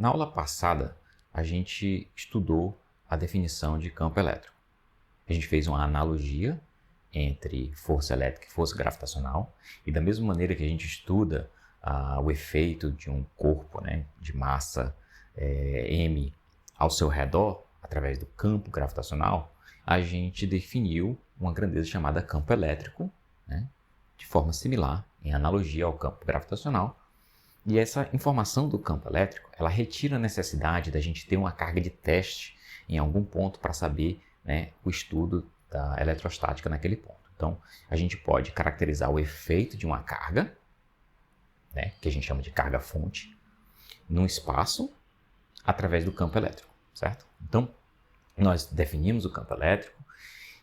Na aula passada, a gente estudou a definição de campo elétrico. A gente fez uma analogia entre força elétrica e força gravitacional, e da mesma maneira que a gente estuda o efeito de um corpo, né, de massa m ao seu redor, através do campo gravitacional, a gente definiu uma grandeza chamada campo elétrico, né, de forma similar, em analogia ao campo gravitacional. E essa informação do campo elétrico, ela retira a necessidade da gente ter uma carga de teste em algum ponto para saber, né, o estudo da eletrostática naquele ponto. Então, a gente pode caracterizar o efeito de uma carga, né, que a gente chama de carga-fonte, num espaço através do campo elétrico, certo? Então, nós definimos o campo elétrico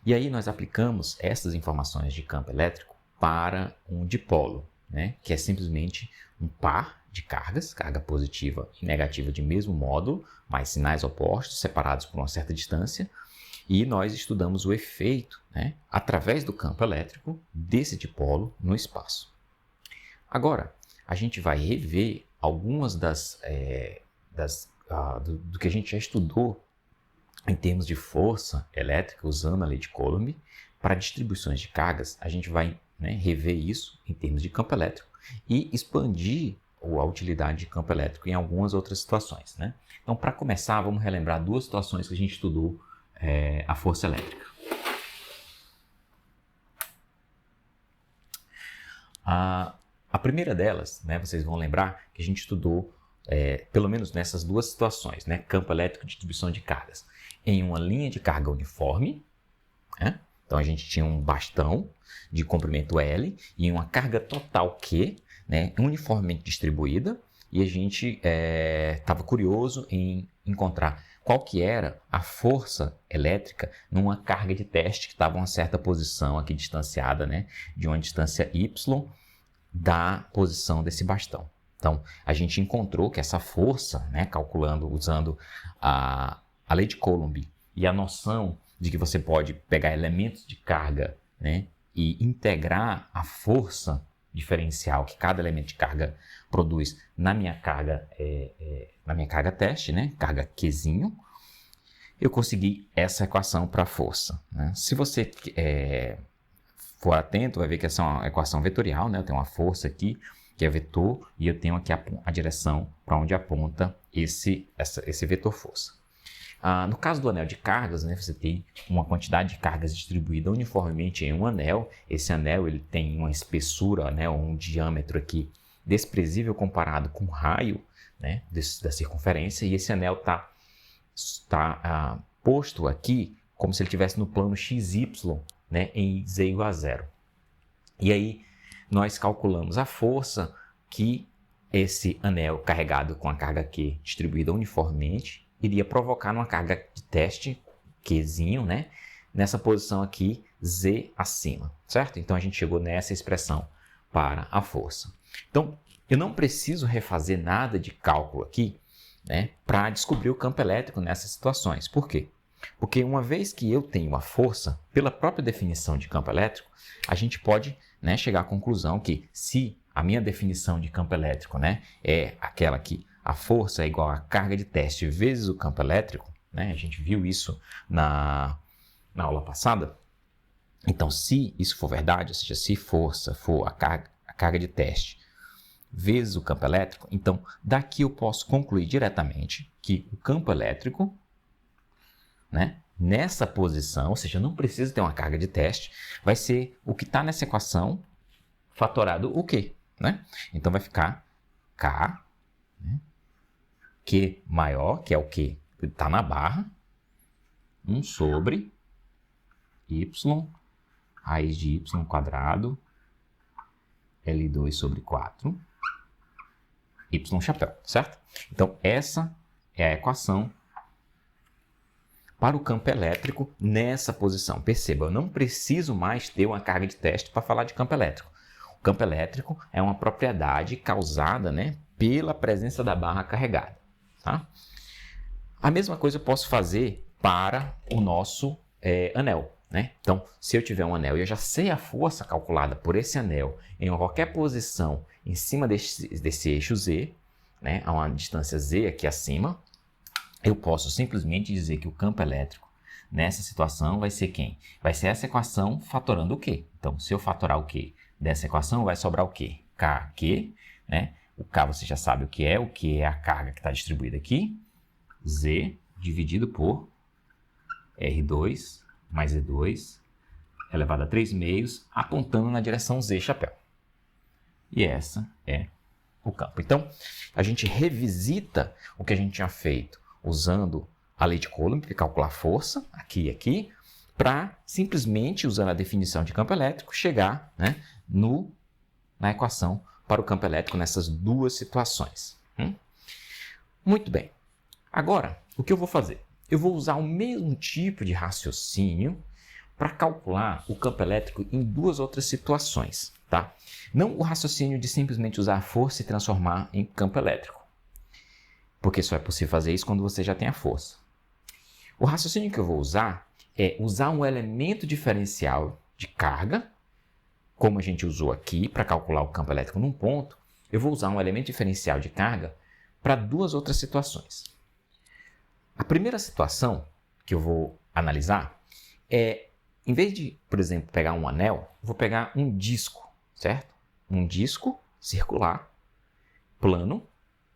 e aí nós aplicamos essas informações de campo elétrico para um dipolo, né, que é simplesmente um par de cargas, carga positiva e negativa de mesmo módulo, mas sinais opostos, separados por uma certa distância, e nós estudamos o efeito, né, através do campo elétrico desse dipolo no espaço. Agora, a gente vai rever algumas do que a gente já estudou em termos de força elétrica, usando a lei de Coulomb. Para distribuições de cargas, a gente vai, né, rever isso em termos de campo elétrico e expandir a utilidade de campo elétrico em algumas outras situações, né? Então, para começar, vamos relembrar duas situações que a gente estudou a força elétrica. A primeira delas, né, vocês vão lembrar que a gente estudou, pelo menos nessas duas situações, né, campo elétrico e distribuição de cargas, em uma linha de carga uniforme, né? Então, a gente tinha um bastão de comprimento L e uma carga total Q, né, uniformemente distribuída, e a gente estava curioso em encontrar qual que era a força elétrica numa carga de teste que estava em uma certa posição aqui distanciada, né, de uma distância y da posição desse bastão. Então, a gente encontrou que essa força, né, calculando, usando a lei de Coulomb e a noção de que você pode pegar elementos de carga, né, e integrar a força diferencial que cada elemento de carga produz na minha carga teste, né, carga Qzinho, eu consegui essa equação para a força, né? Se você for atento, vai ver que essa é uma equação vetorial, né? Eu tenho uma força aqui que é vetor e eu tenho aqui a direção para onde aponta esse vetor força. No caso do anel de cargas, né, você tem uma quantidade de cargas distribuída uniformemente em um anel. Esse anel ele tem uma espessura, né, um diâmetro aqui desprezível comparado com o raio, né, da circunferência, e esse anel está posto aqui como se ele estivesse no plano XY, né, em z igual a 0. E aí nós calculamos a força que esse anel carregado com a carga Q distribuída uniformemente iria provocar numa carga de teste, Qzinho, né, nessa posição aqui, Z acima, certo? Então, a gente chegou nessa expressão para a força. Então, eu não preciso refazer nada de cálculo aqui, né, para descobrir o campo elétrico nessas situações. Por quê? Porque uma vez que eu tenho a força, pela própria definição de campo elétrico, a gente pode, né, chegar à conclusão que se a minha definição de campo elétrico, né, é aquela que a força é igual a carga de teste vezes o campo elétrico, né? A gente viu isso na aula passada. Então, se isso for verdade, ou seja, se força for a carga de teste vezes o campo elétrico, então daqui eu posso concluir diretamente que o campo elétrico, né, nessa posição, ou seja, eu não preciso ter uma carga de teste, vai ser o que está nessa equação fatorado o Q, né? Então, vai ficar K, né, Q maior, que é o Q que está na barra, 1 sobre y, raiz de y quadrado, L2 sobre 4, y chapéu, certo? Então, essa é a equação para o campo elétrico nessa posição. Perceba, eu não preciso mais ter uma carga de teste para falar de campo elétrico. O campo elétrico é uma propriedade causada, né, pela presença da barra carregada. Tá? A mesma coisa eu posso fazer para o nosso anel, né? Então, se eu tiver um anel e eu já sei a força calculada por esse anel em qualquer posição em cima desse eixo Z, né, a uma distância Z aqui acima, eu posso simplesmente dizer que o campo elétrico nessa situação vai ser quem? Vai ser essa equação fatorando o Q. Então, se eu fatorar o Q dessa equação, vai sobrar o quê? KQ, né? O K você já sabe o que é a carga que está distribuída aqui. Z dividido por R2 mais E2 elevado a 3 meios, apontando na direção Z, chapéu. E essa é o campo. Então, a gente revisita o que a gente tinha feito usando a lei de Coulomb para calcular a força, aqui e aqui, para simplesmente, usando a definição de campo elétrico, chegar, né, na equação para o campo elétrico nessas duas situações. Muito bem. Agora, o que eu vou fazer? Eu vou usar o mesmo tipo de raciocínio para calcular o campo elétrico em duas outras situações, tá? Não o raciocínio de simplesmente usar a força e transformar em campo elétrico, porque só é possível fazer isso quando você já tem a força. O raciocínio que eu vou usar é usar um elemento diferencial de carga, como a gente usou aqui para calcular o campo elétrico num ponto, eu vou usar um elemento diferencial de carga para duas outras situações. A primeira situação que eu vou analisar é, em vez de, por exemplo, pegar um anel, eu vou pegar um disco, certo? Um disco circular, plano,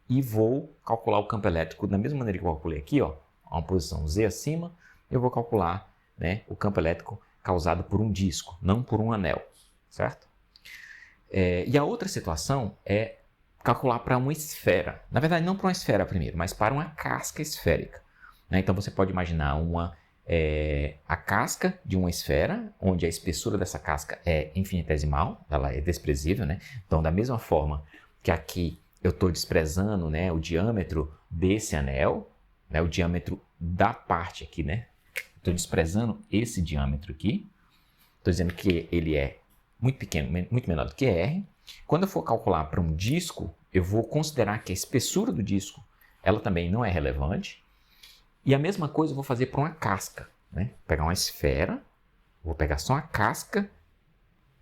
e vou calcular o campo elétrico da mesma maneira que eu calculei aqui, ó, a uma posição Z acima, eu vou calcular, né, o campo elétrico causado por um disco, não por um anel, certo? E a outra situação é calcular para uma esfera. Na verdade, não para uma esfera primeiro, mas para uma casca esférica. Né? Então, você pode imaginar a casca de uma esfera, onde a espessura dessa casca é infinitesimal, ela é desprezível, né? Então, da mesma forma que aqui eu estou desprezando, né, o diâmetro desse anel, né, o diâmetro da parte aqui, né? Estou desprezando esse diâmetro aqui. Estou dizendo que ele é muito pequeno, muito menor do que R. Quando eu for calcular para um disco, eu vou considerar que a espessura do disco ela também não é relevante. E a mesma coisa eu vou fazer para uma casca, né? Pegar uma esfera, vou pegar só a casca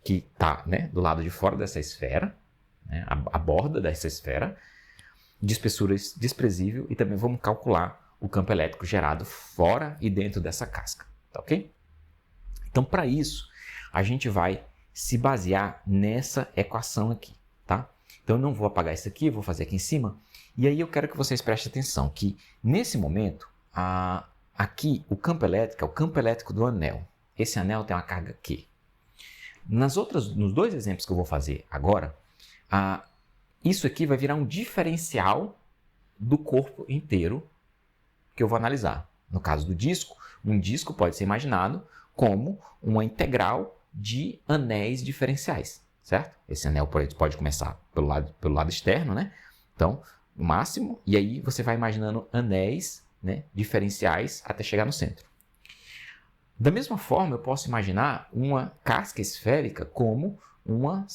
que está, né, do lado de fora dessa esfera, né, a borda dessa esfera, de espessura desprezível, e também vamos calcular o campo elétrico gerado fora e dentro dessa casca, tá ok? Então, para isso, a gente vai se basear nessa equação aqui, tá? Então, eu não vou apagar isso aqui, vou fazer aqui em cima, e aí eu quero que vocês prestem atenção que, nesse momento, aqui o campo elétrico é o campo elétrico do anel. Esse anel tem uma carga Q. Nos dois exemplos que eu vou fazer agora, isso aqui vai virar um diferencial do corpo inteiro que eu vou analisar. No caso do disco, um disco pode ser imaginado como uma integral de anéis diferenciais, certo? Esse anel pode começar pelo lado externo, né? Então, o máximo, e aí você vai imaginando anéis, né, diferenciais até chegar no centro. Da mesma forma, eu posso imaginar uma casca esférica como uma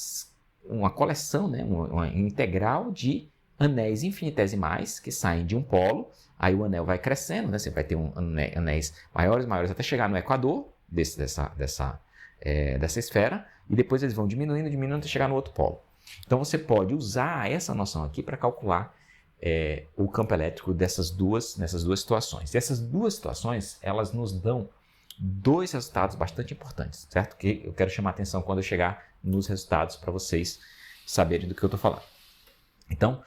coleção, né, uma integral de anéis infinitesimais que saem de um polo, aí o anel vai crescendo, né, você vai ter anéis maiores até chegar no equador dessa esfera, e depois eles vão diminuindo até chegar no outro polo. Então você pode usar essa noção aqui para calcular o campo elétrico nessas duas situações. E essas duas situações, elas nos dão dois resultados bastante importantes, certo? Que eu quero chamar a atenção quando eu chegar nos resultados para vocês saberem do que eu estou falando. Então,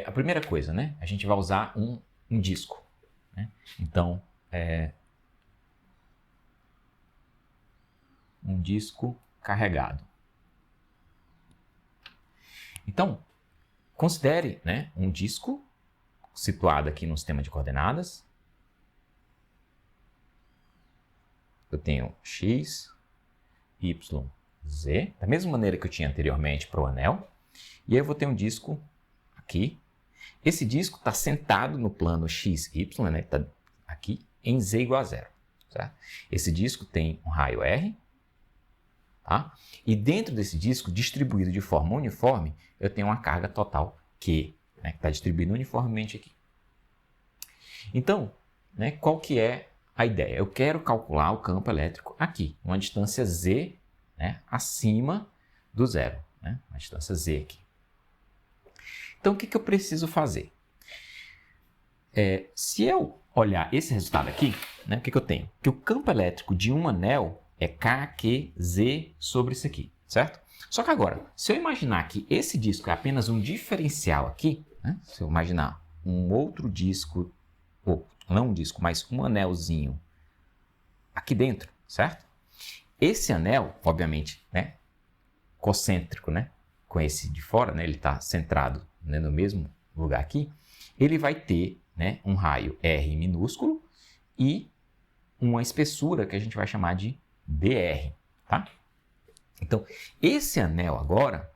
a primeira coisa, né? A gente vai usar um disco. Né? Então, um disco carregado. Então, considere, né, um disco situado aqui no sistema de coordenadas. Eu tenho x, y, z, da mesma maneira que eu tinha anteriormente para o anel. E aí eu vou ter um disco aqui. Esse disco está sentado no plano x, y, né, que está aqui, em z igual a 0. Certo? Esse disco tem um raio R. Tá? E dentro desse disco, distribuído de forma uniforme, eu tenho uma carga total Q, né, que está distribuída uniformemente aqui. Então, né, qual que é a ideia? Eu quero calcular o campo elétrico aqui, uma distância Z, né, acima do zero, né, uma distância Z aqui. Então, o que eu preciso fazer? Se eu olhar esse resultado aqui, né, o que eu tenho? Que o campo elétrico de um anel é KQZ sobre isso aqui, certo? Só que agora, se eu imaginar que esse disco é apenas um diferencial aqui, né, se eu imaginar um outro disco, ou não um disco, mas um anelzinho aqui dentro, certo? Esse anel, obviamente, né, concêntrico, né, com esse de fora, né, ele está centrado, né, no mesmo lugar aqui, ele vai ter, né, um raio R minúsculo e uma espessura que a gente vai chamar de dr, tá? Então, esse anel agora,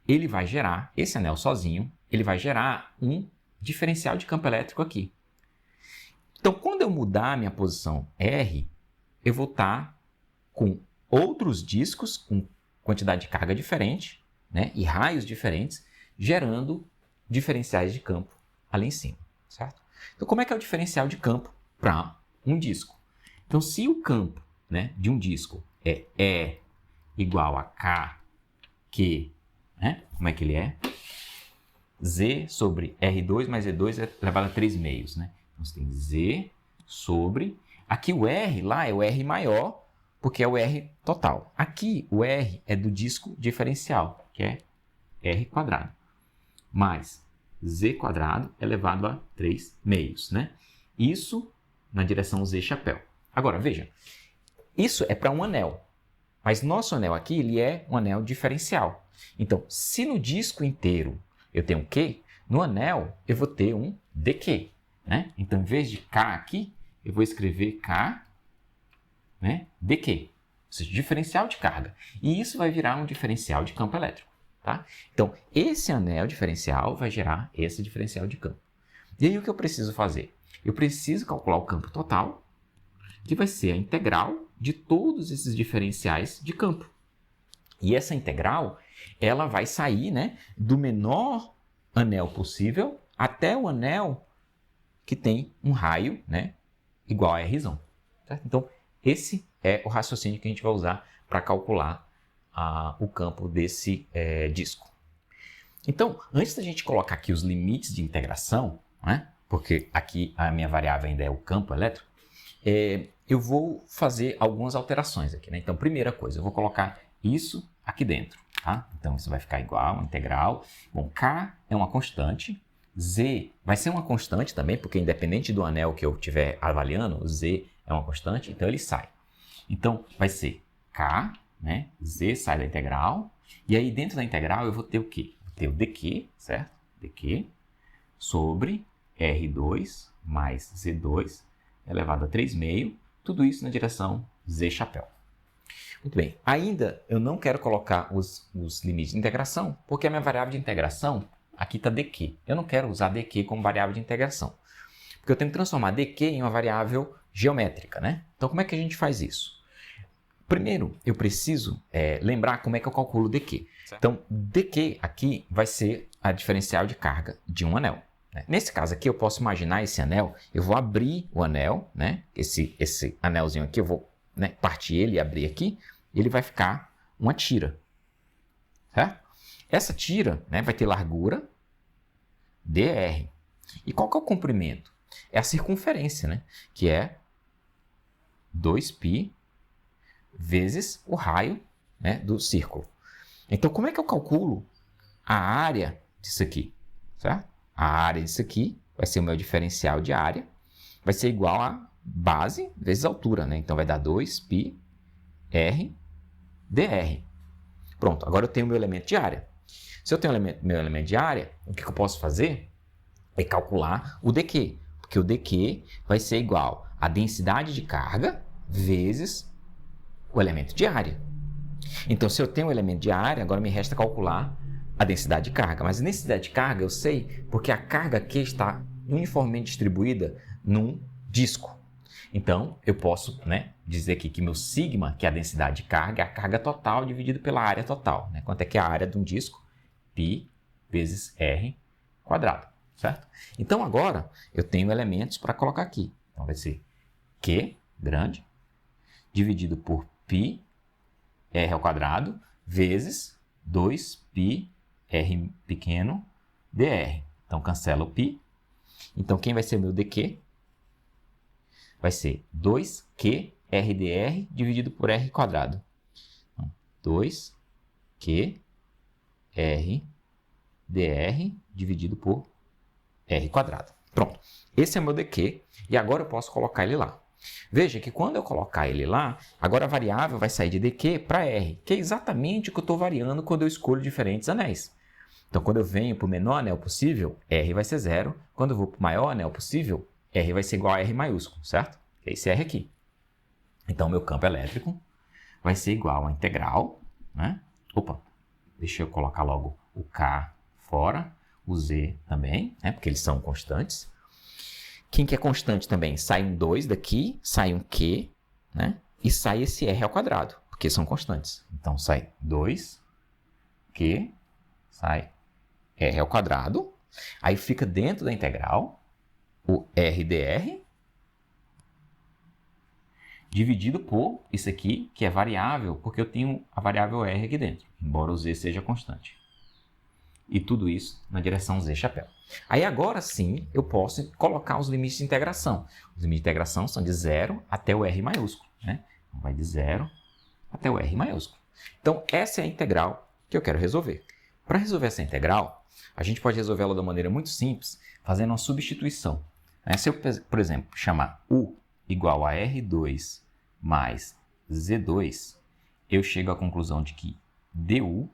ele vai gerar, esse anel sozinho, ele vai gerar um diferencial de campo elétrico aqui. Então, quando eu mudar a minha posição R, eu vou estar com outros discos com quantidade de carga diferente, né, e raios diferentes, gerando diferenciais de campo ali em cima, certo? Então, como é que é o diferencial de campo para um disco? Então, se o campo, né, de um disco é E igual a K, Q, né, como é que ele é? Z sobre R2 mais E2 é elevado a 3 meios, né? Então, você tem Z sobre... Aqui o R lá é o R maior, porque é o R total. Aqui o R é do disco diferencial, que é R quadrado, mais Z quadrado elevado a 3 meios, né? Isso na direção Z chapéu. Agora, veja, isso é para um anel, mas nosso anel aqui ele é um anel diferencial. Então, se no disco inteiro eu tenho um Q, no anel eu vou ter um dQ, né? Então, em vez de K aqui, eu vou escrever K, né, dQ, ou seja, diferencial de carga. E isso vai virar um diferencial de campo elétrico, tá? Então, esse anel diferencial vai gerar esse diferencial de campo. E aí, o que eu preciso fazer? Eu preciso calcular o campo total, que vai ser a integral de todos esses diferenciais de campo. E essa integral, ela vai sair, né, do menor anel possível até o anel que tem um raio, né, igual a R. Certo? Então, esse é o raciocínio que a gente vai usar para calcular o campo desse disco. Então, antes da gente colocar aqui os limites de integração, né, porque aqui a minha variável ainda é o campo elétrico, eu vou fazer algumas alterações aqui, né? Então, primeira coisa, eu vou colocar isso aqui dentro, tá? Então, isso vai ficar igual, uma integral. Bom, K é uma constante, Z vai ser uma constante também, porque independente do anel que eu estiver avaliando, o Z é uma constante, então ele sai. Então, vai ser K, né? Z sai da integral, e aí dentro da integral eu vou ter o quê? Vou ter o dQ, certo? dQ sobre R2 mais Z2 elevado a 3 meio, tudo isso na direção Z chapéu. Muito bem, ainda eu não quero colocar os limites de integração, porque a minha variável de integração aqui está dq. Eu não quero usar dq como variável de integração, porque eu tenho que transformar dq em uma variável geométrica, né? Então, como é que a gente faz isso? Primeiro, eu preciso lembrar como é que eu calculo dq. Então, dq aqui vai ser a diferencial de carga de um anel. Nesse caso aqui, eu posso imaginar esse anel, eu vou abrir o anel, né? Esse anelzinho aqui, eu vou, né, partir ele e abrir aqui, e ele vai ficar uma tira. Certo? Essa tira, né, vai ter largura dr. E qual que é o comprimento? É a circunferência, né? Que é 2π vezes o raio, né, do círculo. Então, como é que eu calculo a área disso aqui? Certo? A área disso aqui vai ser o meu diferencial de área, vai ser igual a base vezes altura, né? Então, vai dar 2πr dr. Pronto, agora eu tenho o meu elemento de área. Se eu tenho meu elemento de área, o que eu posso fazer é calcular o dq, porque o dq vai ser igual a densidade de carga vezes o elemento de área. Então, se eu tenho o elemento de área, agora me resta calcular a densidade de carga. Mas a densidade de carga eu sei porque a carga Q está uniformemente distribuída num disco. Então, eu posso, né, dizer aqui que meu sigma, que é a densidade de carga, é a carga total dividido pela área total. Né? Quanto é que é a área de um disco? Π vezes R quadrado, certo? Então, agora, eu tenho elementos para colocar aqui. Então, vai ser Q grande dividido por π R ao quadrado vezes 2π R pequeno dr. Então, cancela o π. Então, quem vai ser o meu dq? Vai ser 2q rdr dividido por r quadrado. Então, 2q rdr dividido por r quadrado. Pronto. Esse é o meu dq e agora eu posso colocar ele lá. Veja que quando eu colocar ele lá, agora a variável vai sair de dq para r, que é exatamente o que eu estou variando quando eu escolho diferentes anéis. Então, quando eu venho para o menor anel possível, r vai ser 0. Quando eu vou para o maior anel possível, r vai ser igual a r maiúsculo, certo? É esse r aqui. Então, meu campo elétrico vai ser igual a integral, né? Opa, deixa eu colocar logo o k fora, o z também, né? Porque eles são constantes. Quem que é constante também? Sai um 2 daqui, sai um q, né? E sai esse r ao quadrado, porque são constantes. Então, sai 2q, sai r ao quadrado. Aí fica dentro da integral o r dr dividido por isso aqui, que é variável, porque eu tenho a variável r aqui dentro, embora o z seja constante. E tudo isso na direção z chapéu. Aí agora sim eu posso colocar os limites de integração. Os limites de integração são de 0 até o r maiúsculo, né? Então, vai de 0 até o r maiúsculo. Então, essa é a integral que eu quero resolver. Para resolver essa integral, a gente pode resolvê-la de uma maneira muito simples, fazendo uma substituição. Se eu, por exemplo, chamar u igual a r2 mais z2, eu chego à conclusão de que du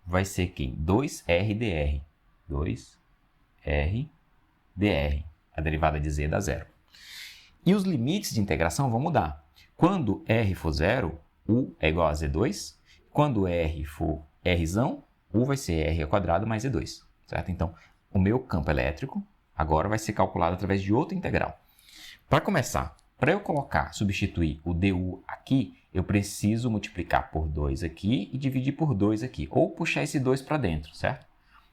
vai ser quem? 2r dr. 2r dr. A derivada de z dá 0. E os limites de integração vão mudar. Quando r for 0, u é igual a z2. Quando r for rzão, u vai ser r ao quadrado mais z2. Certo? Então, o meu campo elétrico agora vai ser calculado através de outra integral. Para começar, para eu substituir o du aqui, eu preciso multiplicar por 2 aqui e dividir por 2 aqui. Ou puxar esse 2 para dentro, certo?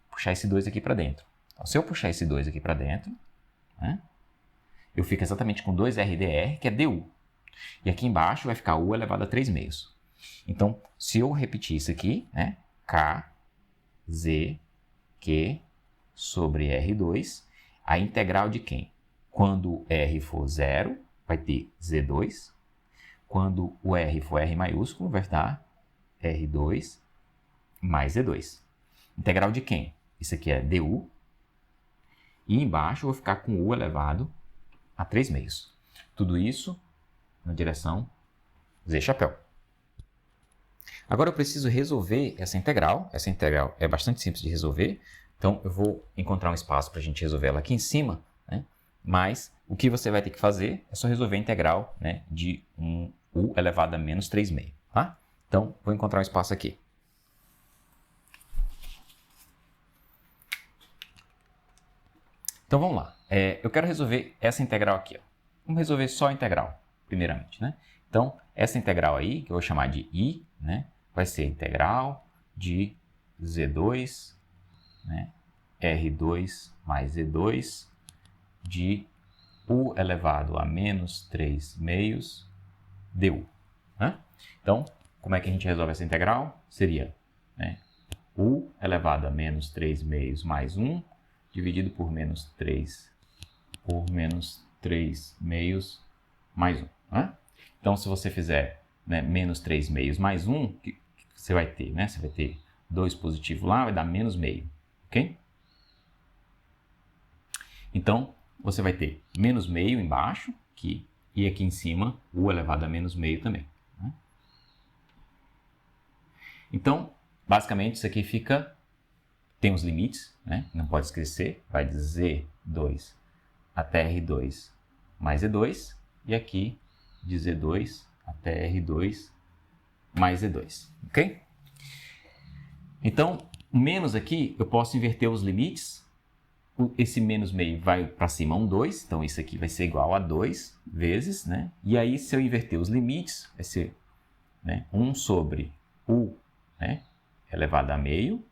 Puxar esse 2 aqui para dentro. Então, se eu puxar esse 2 aqui para dentro, né, eu fico exatamente com 2r dr, que é du. E aqui embaixo vai ficar u elevado a 3 meios. Então, se eu repetir isso aqui, né, k, z, q sobre r2, a integral de quem? Quando r for 0, vai ter z2. Quando o r for r maiúsculo, vai dar r2 mais z2. Integral de quem? Isso aqui é du. E embaixo eu vou ficar com u elevado a 3 meios. Tudo isso na direção z chapéu. Agora eu preciso resolver essa integral. Essa integral é bastante simples de resolver. Então eu vou encontrar um espaço para a gente resolver ela aqui em cima, né? Mas o que você vai ter que fazer é só resolver a integral, né, de um u elevado a menos 3 meios. Tá? Então, vou encontrar um espaço aqui. Então, vamos lá. Eu quero resolver essa integral aqui. Ó. Vamos resolver só a integral, primeiramente. Né? Então, essa integral aí, que eu vou chamar de i, né, vai ser a integral de z2, né, r2 mais z2, de u elevado a menos 3 meios du. Né? Então, como é que a gente resolve essa integral? Seria, né, u elevado a menos 3 meios mais 1, dividido por menos 3 meios mais 1. Né? Então, se você fizer, né, menos 3 meios mais 1, o que você vai ter? Né? Você vai ter 2 positivo lá, vai dar menos meio. Ok? Então, você vai ter menos meio embaixo, e aqui em cima, u elevado a menos meio também. Né? Então, basicamente, isso aqui tem os limites, né? Não pode esquecer, vai de z2 até r2 mais z2, e aqui de z2 até r2 mais z2, ok? Então, menos aqui, eu posso inverter os limites. Esse menos meio vai para cima um 2, então isso aqui vai ser igual a 2 vezes, né? E aí, se eu inverter os limites, vai ser, né, 1 sobre u, né, elevado a meio,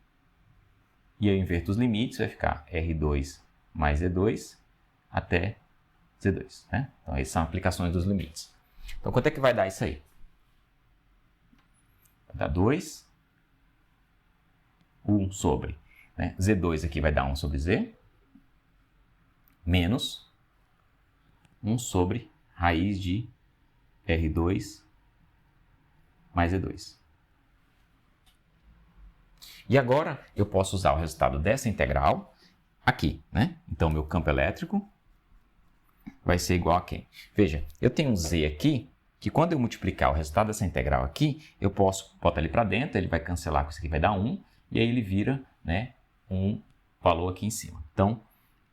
e eu inverto os limites, vai ficar r2 mais z2 até z2, né? Então, essas são aplicações dos limites. Então, quanto é que vai dar isso aí? Vai dar 2, 1 sobre né? Z2 aqui vai dar 1 sobre Z, menos 1 sobre raiz de R2 mais E2. E agora eu posso usar o resultado dessa integral aqui, né? Então, meu campo elétrico vai ser igual a quem? Veja, eu tenho um Z aqui, que quando eu multiplicar o resultado dessa integral aqui, eu posso botar ele para dentro, ele vai cancelar com isso aqui, vai dar 1, e aí ele vira, né, um valor aqui em cima. Então,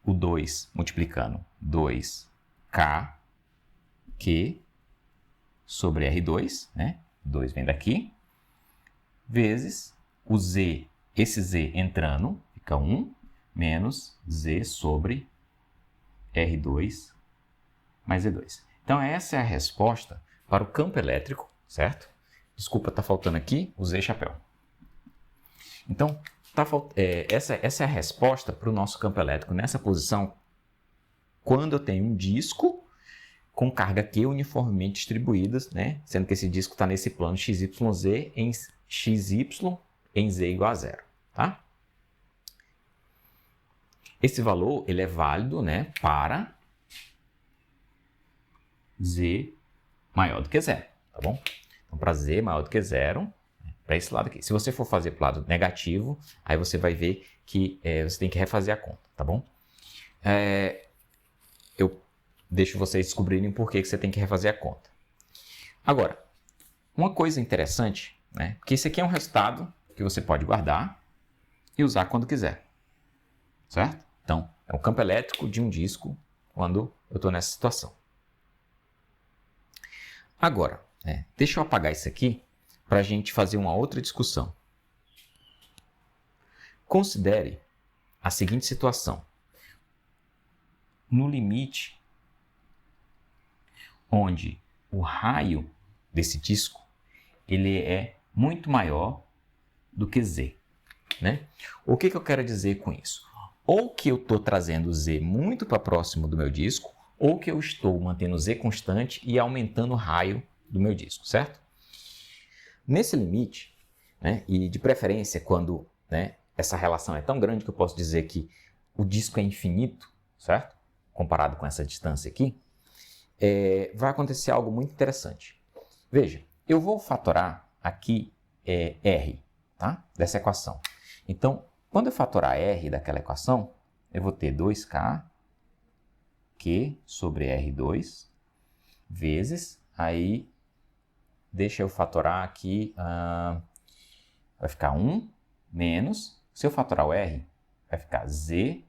o 2 multiplicando 2K Q sobre R2, né? 2 vem daqui, vezes o Z, esse Z entrando, fica 1, menos Z sobre R2 mais E2. Então, essa é a resposta para o campo elétrico, certo? Desculpa, está faltando aqui o Z chapéu. Então, essa é a resposta para o nosso campo elétrico nessa posição quando eu tenho um disco com carga Q uniformemente distribuídas, né? Sendo que esse disco está nesse plano XYZ em XY em Z igual a 0. Tá? Esse valor ele é válido, né, para Z maior do que 0. Tá bom? Então, para Z maior do que 0, para esse lado aqui. Se você for fazer para o lado negativo, aí você vai ver que você tem que refazer a conta. Tá bom? Eu deixo vocês descobrirem por que você tem que refazer a conta. Agora, uma coisa interessante, né? Porque esse aqui é um resultado que você pode guardar e usar quando quiser. Certo? Então, é um campo elétrico de um disco quando eu estou nessa situação. Agora, deixa eu apagar isso aqui para a gente fazer uma outra discussão. Considere a seguinte situação. No limite onde o raio desse disco ele é muito maior do que Z, né? O que eu quero dizer com isso? Ou que eu estou trazendo Z muito para próximo do meu disco, ou que eu estou mantendo Z constante e aumentando o raio do meu disco, certo? Nesse limite, né, e de preferência quando, né, essa relação é tão grande que eu posso dizer que o disco é infinito, certo? Comparado com essa distância aqui, vai acontecer algo muito interessante. Veja, eu vou fatorar aqui R, tá? Dessa equação. Então, quando eu fatorar R daquela equação, eu vou ter 2K Q sobre R2 vezes, aí deixa eu fatorar aqui, vai ficar 1 menos, se eu fatorar o R, vai ficar Z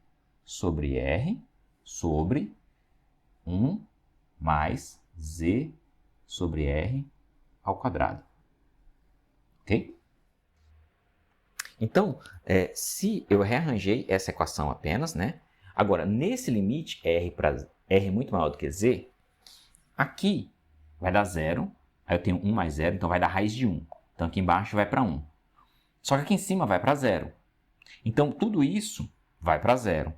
sobre R sobre 1 mais Z sobre R ao quadrado. Ok? Então, se eu rearranjei essa equação apenas, né? Agora, nesse limite, R é muito maior do que Z, aqui vai dar 0, aí eu tenho 1 mais 0, então vai dar raiz de 1. Então, aqui embaixo vai para 1. Só que aqui em cima vai para 0. Então, tudo isso vai para 0.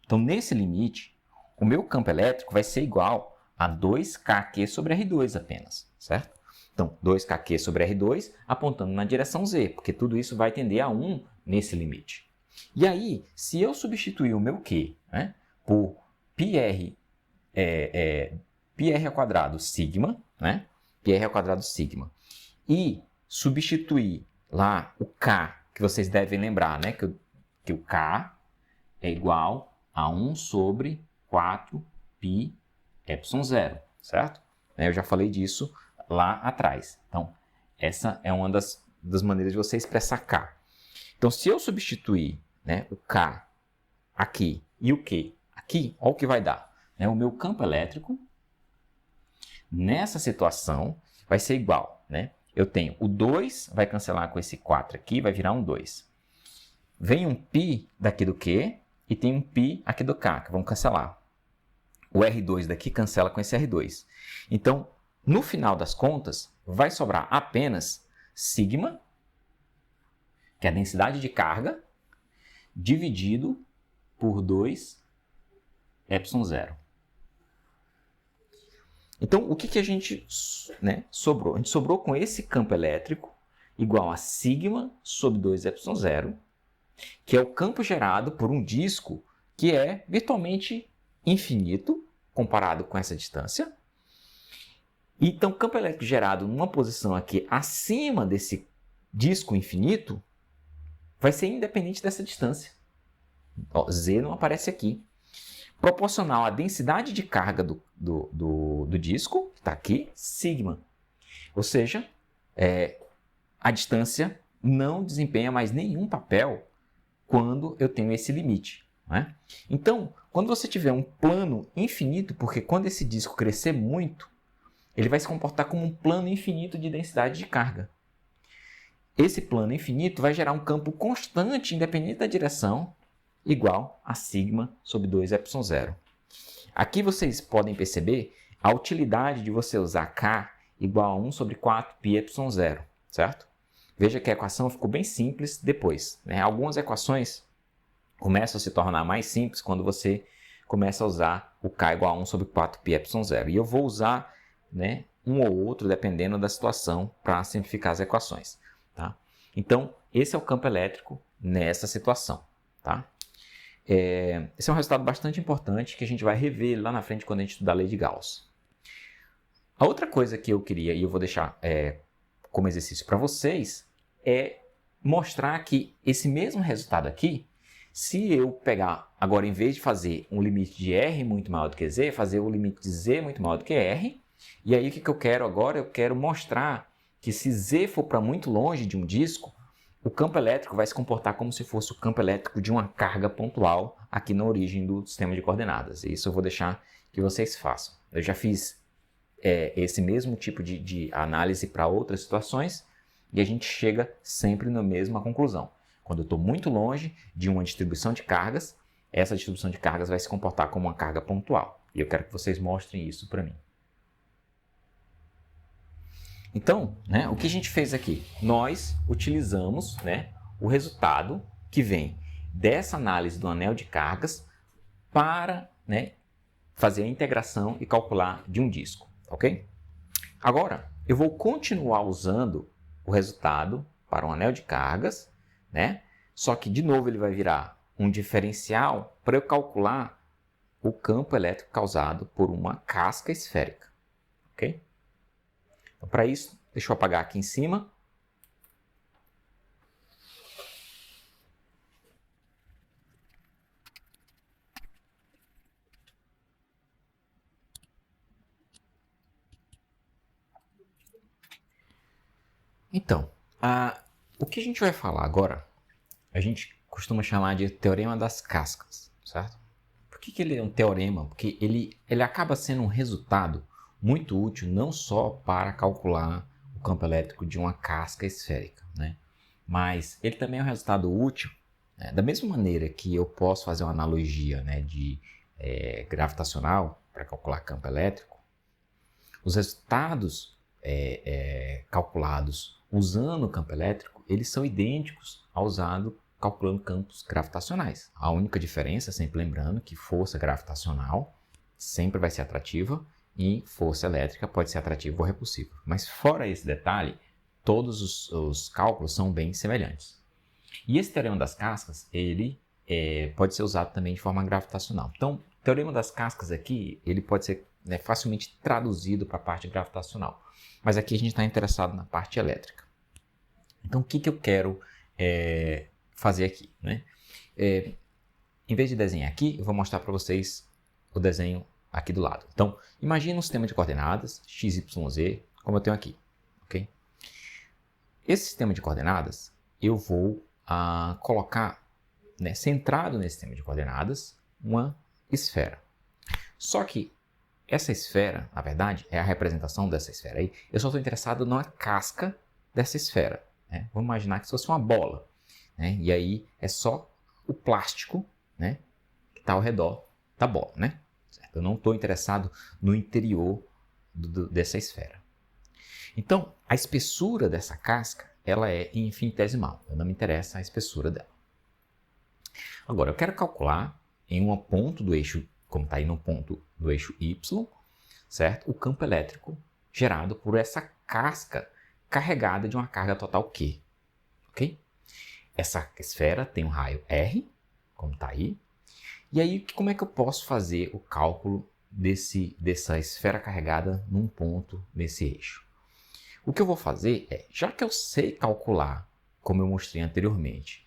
Então, nesse limite, o meu campo elétrico vai ser igual a 2kq sobre R2 apenas, certo? Então, 2kq sobre R2 apontando na direção Z, porque tudo isso vai tender a 1 nesse limite. E aí, se eu substituir o meu Q, né, por πr ao quadrado sigma, né, πr ao quadrado sigma, e substituir lá o K, que vocês devem lembrar, né, que o K é igual a 1 sobre 4π ε0, certo? Eu já falei disso lá atrás. Então, essa é uma das maneiras de você expressar K. Então, se eu substituir, né, o K aqui e o Q aqui, olha o que vai dar. O meu campo elétrico, nessa situação, vai ser igual. Né? Eu tenho o 2, vai cancelar com esse 4 aqui, vai virar um 2. Vem um π daqui do Q e tem um π aqui do K, que vão cancelar. O R2 daqui cancela com esse R2. Então, no final das contas, vai sobrar apenas sigma, que é a densidade de carga, dividido por 2 ε0. Então, o que a gente sobrou? A gente sobrou com esse campo elétrico igual a sigma sobre 2 ε0, que é o campo gerado por um disco que é virtualmente infinito comparado com essa distância. Então, o campo elétrico gerado numa posição aqui acima desse disco infinito vai ser independente dessa distância. Ó, Z não aparece aqui. Proporcional à densidade de carga do disco, que está aqui, sigma. Ou seja, a distância não desempenha mais nenhum papel quando eu tenho esse limite. Né? Então, quando você tiver um plano infinito, porque quando esse disco crescer muito, ele vai se comportar como um plano infinito de densidade de carga. Esse plano infinito vai gerar um campo constante, independente da direção, igual a sigma sobre 2ε0. Aqui vocês podem perceber a utilidade de você usar K igual a 1 sobre 4πε0, certo? Veja que a equação ficou bem simples depois. Né? Algumas equações começam a se tornar mais simples quando você começa a usar o K igual a 1 sobre 4πε0. E eu vou usar, né, um ou outro, dependendo da situação, para simplificar as equações. Tá? Então, esse é o campo elétrico nessa situação. Tá? Esse é um resultado bastante importante que a gente vai rever lá na frente quando a gente estudar a lei de Gauss. A outra coisa que eu queria, e eu vou deixar como exercício para vocês, é mostrar que esse mesmo resultado aqui, se eu pegar agora, em vez de fazer um limite de R muito maior do que Z, fazer o limite de Z muito maior do que R, e aí o que eu quero agora? Eu quero mostrar que se Z for para muito longe de um disco, o campo elétrico vai se comportar como se fosse o campo elétrico de uma carga pontual aqui na origem do sistema de coordenadas. Isso eu vou deixar que vocês façam. Eu já fiz esse mesmo tipo de análise para outras situações e a gente chega sempre na mesma conclusão. Quando eu estou muito longe de uma distribuição de cargas, essa distribuição de cargas vai se comportar como uma carga pontual. E eu quero que vocês mostrem isso para mim. Então, né, o que a gente fez aqui? Nós utilizamos, né, o resultado que vem dessa análise do anel de cargas para, né, fazer a integração e calcular de um disco, ok? Agora, eu vou continuar usando o resultado para um anel de cargas, né? Só que, de novo, ele vai virar um diferencial para eu calcular o campo elétrico causado por uma casca esférica, ok? Então, para isso, deixa eu apagar aqui em cima. Então, o que a gente vai falar agora, a gente costuma chamar de teorema das cascas, certo? Por que ele é um teorema? Porque ele acaba sendo um resultado muito útil não só para calcular o campo elétrico de uma casca esférica, né? Mas ele também é um resultado útil, né? Da mesma maneira que eu posso fazer uma analogia, né, de gravitacional para calcular campo elétrico, os resultados calculados usando o campo elétrico, eles são idênticos ao usado calculando campos gravitacionais. A única diferença, sempre lembrando, que força gravitacional sempre vai ser atrativa e força elétrica pode ser atrativa ou repulsiva. Mas fora esse detalhe, todos os cálculos são bem semelhantes. E esse teorema das cascas, ele pode ser usado também de forma gravitacional. Então, o teorema das cascas aqui, ele pode ser, né, facilmente traduzido para a parte gravitacional. Mas aqui a gente está interessado na parte elétrica. Então, o que eu quero fazer aqui, né? Em vez de desenhar aqui, eu vou mostrar para vocês o desenho aqui do lado. Então, imagine um sistema de coordenadas, x, y, z, como eu tenho aqui, ok? Esse sistema de coordenadas, eu vou colocar, né, centrado nesse sistema de coordenadas, uma esfera. Só que essa esfera, na verdade, é a representação dessa esfera aí. Eu só estou interessado na casca dessa esfera, né? Vamos imaginar que isso fosse uma bola, né? E aí é só o plástico, né, que está ao redor da bola, né? Certo? Eu não estou interessado no interior dessa esfera. Então, a espessura dessa casca, ela é infinitesimal. Não me interessa a espessura dela. Agora, eu quero calcular em um ponto do eixo, como está aí no ponto do eixo Y, certo? O campo elétrico gerado por essa casca carregada de uma carga total Q, ok? essa esfera tem um raio R, como está aí. E aí, como é que eu posso fazer o cálculo dessa esfera carregada num ponto nesse eixo? O que eu vou fazer é, já que eu sei calcular, como eu mostrei anteriormente,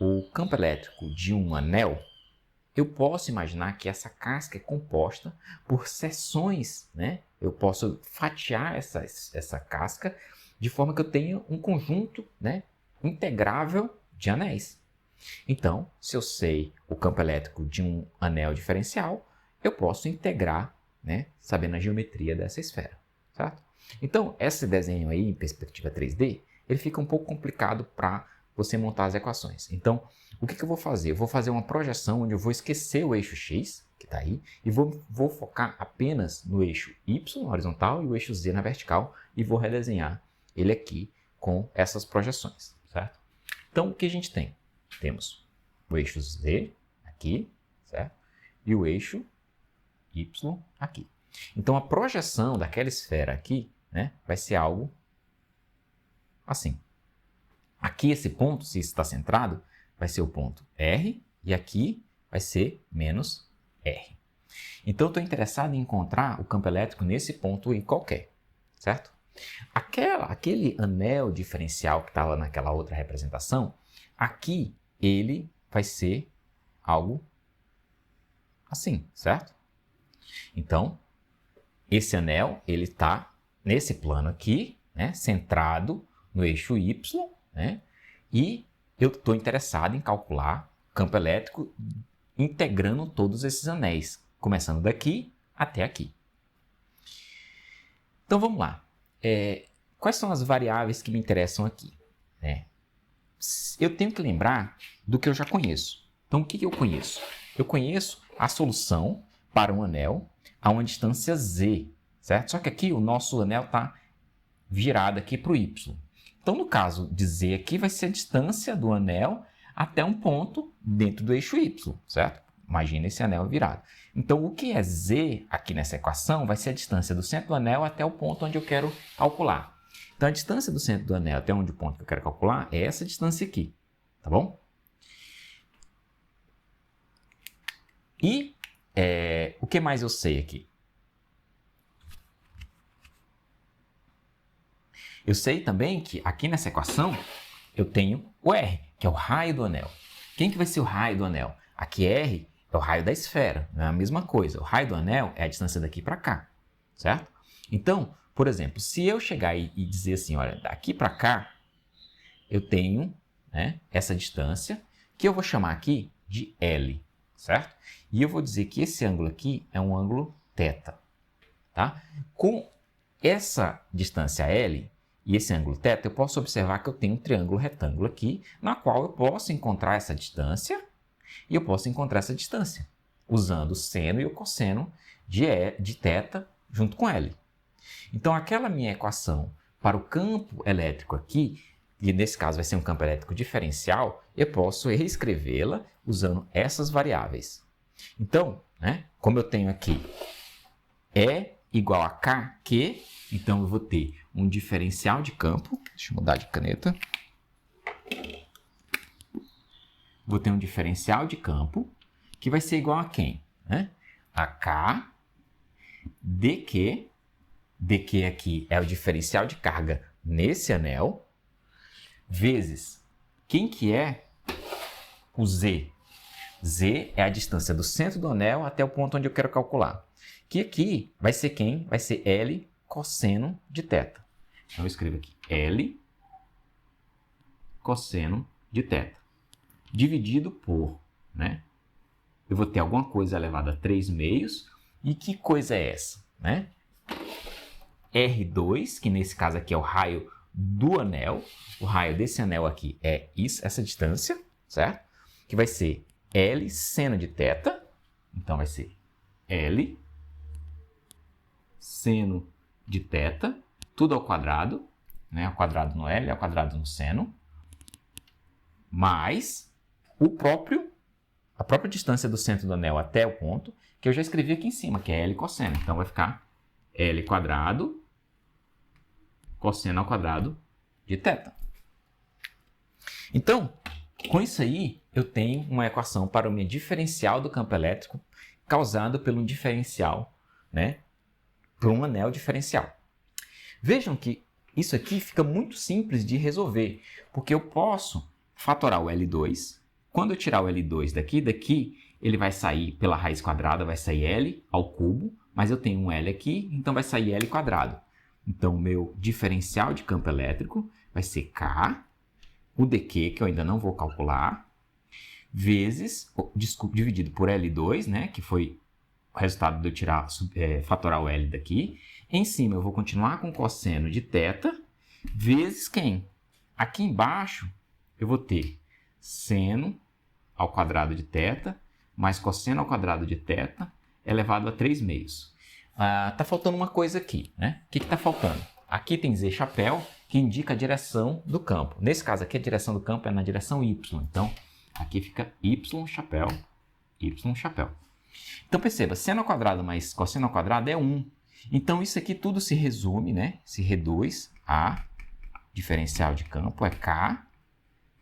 o campo elétrico de um anel, eu posso imaginar que essa casca é composta por seções, né? Eu posso fatiar essa casca de forma que eu tenha um conjunto, né, integrável de anéis. Então, se eu sei o campo elétrico de um anel diferencial, eu posso integrar, né, sabendo a geometria dessa esfera, certo? Então, esse desenho aí em perspectiva 3D, ele fica um pouco complicado para você montar as equações. Então, o que eu vou fazer? Eu vou fazer uma projeção onde eu vou esquecer o eixo X, que está aí, e vou focar apenas no eixo Y, na horizontal, e o eixo Z na vertical, e vou redesenhar ele aqui com essas projeções, certo? Então, o que a gente tem? Temos o eixo Z aqui, certo? E o eixo Y aqui. Então, a projeção daquela esfera aqui, né, vai ser algo assim. Aqui esse ponto, se está centrado, vai ser o ponto R, e aqui vai ser menos R. Então, eu estou interessado em encontrar o campo elétrico nesse ponto aí qualquer, certo? Aquele anel diferencial que estava naquela outra representação, aqui ele vai ser algo assim, certo? Então, esse anel, ele está nesse plano aqui, né, centrado no eixo Y, né, e eu estou interessado em calcular o campo elétrico integrando todos esses anéis, começando daqui até aqui. Então, vamos lá. Quais são as variáveis que me interessam aqui? Eu tenho que lembrar do que eu já conheço. Então, o que eu conheço? Eu conheço a solução para um anel a uma distância Z, certo? Só que aqui o nosso anel está virado aqui para o Y. Então, no caso de Z aqui, vai ser a distância do anel até um ponto dentro do eixo Y, certo? Imagina esse anel virado. Então, o que é Z aqui nessa equação vai ser a distância do centro do anel até o ponto onde eu quero calcular. Então, a distância do centro do anel até onde o ponto que eu quero calcular é essa distância aqui, tá bom? E o que mais eu sei aqui? Eu sei também que aqui nessa equação eu tenho o R, que é o raio do anel. Quem que vai ser o raio do anel? Aqui R é o raio da esfera, não é a mesma coisa. O raio do anel é a distância daqui para cá, certo? Então, por exemplo, se eu chegar e dizer assim, olha, daqui para cá eu tenho, né, essa distância que eu vou chamar aqui de L, certo? E eu vou dizer que esse ângulo aqui é um ângulo θ, tá? Com essa distância L e esse ângulo θ, eu posso observar que eu tenho um triângulo retângulo aqui, na qual eu posso encontrar essa distância e eu posso encontrar essa distância, usando o seno e o cosseno de θ junto com L. Então, aquela minha equação para o campo elétrico aqui, e nesse caso vai ser um campo elétrico diferencial, eu posso reescrevê-la usando essas variáveis. Então, né, como eu tenho aqui E igual a KQ, então eu vou ter um diferencial de campo. Deixa eu mudar de caneta. Vou ter um diferencial de campo que vai ser igual a quem? Né? A K dQ. dQ aqui é o diferencial de carga nesse anel, vezes quem que é o Z? Z é a distância do centro do anel até o ponto onde eu quero calcular. Que aqui vai ser quem? Vai ser L cosseno de θ. Então eu escrevo aqui L cosseno de θ. Dividido por, né? Eu vou ter alguma coisa elevada a 3 meios. E que coisa é essa? Né? R2, que nesse caso aqui é o raio do anel. O raio desse anel aqui é isso, essa distância, certo? Que vai ser L seno de θ. Então vai ser L seno de θ, tudo ao quadrado, né? Ao quadrado no L, ao quadrado no seno, mais a própria distância do centro do anel até o ponto, que eu já escrevi aqui em cima, que é L cosseno. Então vai ficar L quadrado cosseno ao quadrado de θ. Então, o Com isso aí, eu tenho uma equação para o meu diferencial do campo elétrico causado pelo um diferencial, né, por um anel diferencial. Vejam que isso aqui fica muito simples de resolver, porque eu posso fatorar o L2. Quando eu tirar o L2 daqui ele vai sair pela raiz quadrada, vai sair L ao cubo, mas eu tenho um L aqui, então vai sair L quadrado. Então, o meu diferencial de campo elétrico vai ser K, o dq, que eu ainda não vou calcular, vezes, dividido por L2, né, que foi o resultado de eu tirar, fatorar o L daqui. Em cima, eu vou continuar com cosseno de θ, vezes quem? Aqui embaixo, eu vou ter seno ao quadrado de θ, mais cosseno ao quadrado de θ, elevado a 3 meios. Tá faltando uma coisa aqui, né? O que está faltando? Aqui tem Z chapéu, que indica a direção do campo. Nesse caso aqui, a direção do campo é na direção Y. Então, aqui fica Y chapéu, Y chapéu. Então, perceba, seno ao quadrado mais cosseno ao quadrado é 1. Então, isso aqui tudo se resume, né? Se reduz a diferencial de campo é K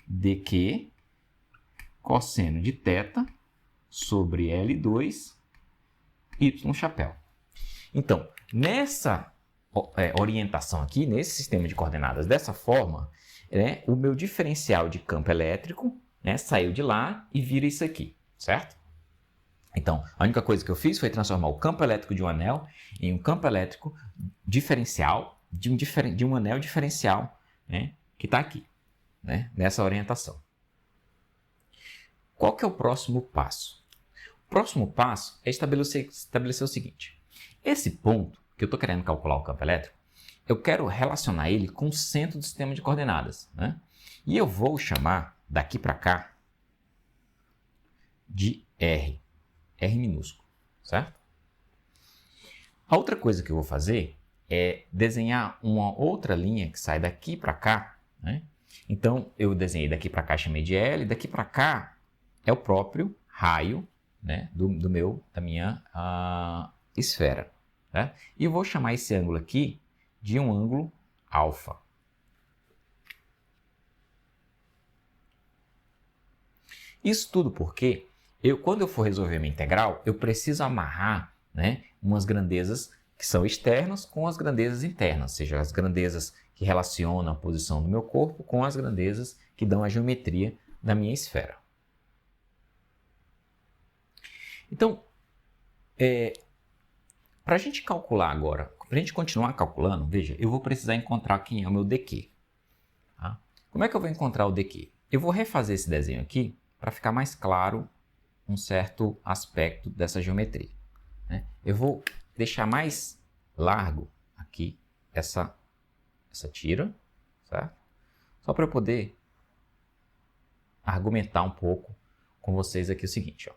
dq cosseno de θ sobre L2 Y chapéu. Então, nessa orientação aqui, nesse sistema de coordenadas dessa forma, o meu diferencial de campo elétrico, né, saiu de lá e vira isso aqui, certo? Então, a única coisa que eu fiz foi transformar o campo elétrico de um anel em um campo elétrico diferencial de um anel diferencial, né, que está aqui, né, nessa orientação. Qual que é o próximo passo? O próximo passo é estabelecer o seguinte. Esse ponto que eu estou querendo calcular o campo elétrico, eu quero relacionar ele com o centro do sistema de coordenadas, né? E eu vou chamar daqui para cá de R. R minúsculo, certo? A outra coisa que eu vou fazer é desenhar uma outra linha que sai daqui para cá, né? Então, eu desenhei daqui para cá, chamei de L, daqui para cá é o próprio raio, né, da minha esfera. Né? E eu vou chamar esse ângulo aqui de um ângulo alfa. Isso tudo porque, quando eu for resolver minha integral, eu preciso amarrar, né, umas grandezas que são externas com as grandezas internas, ou seja, as grandezas que relacionam a posição do meu corpo com as grandezas que dão a geometria da minha esfera. Então, para a gente calcular agora, para a gente continuar calculando, veja, eu vou precisar encontrar quem é o meu dq. Tá? Como é que eu vou encontrar o dq? Eu vou refazer esse desenho aqui para ficar mais claro um certo aspecto dessa geometria. Né? Eu vou deixar mais largo aqui essa tira, certo? Só para eu poder argumentar um pouco com vocês aqui o seguinte, ó.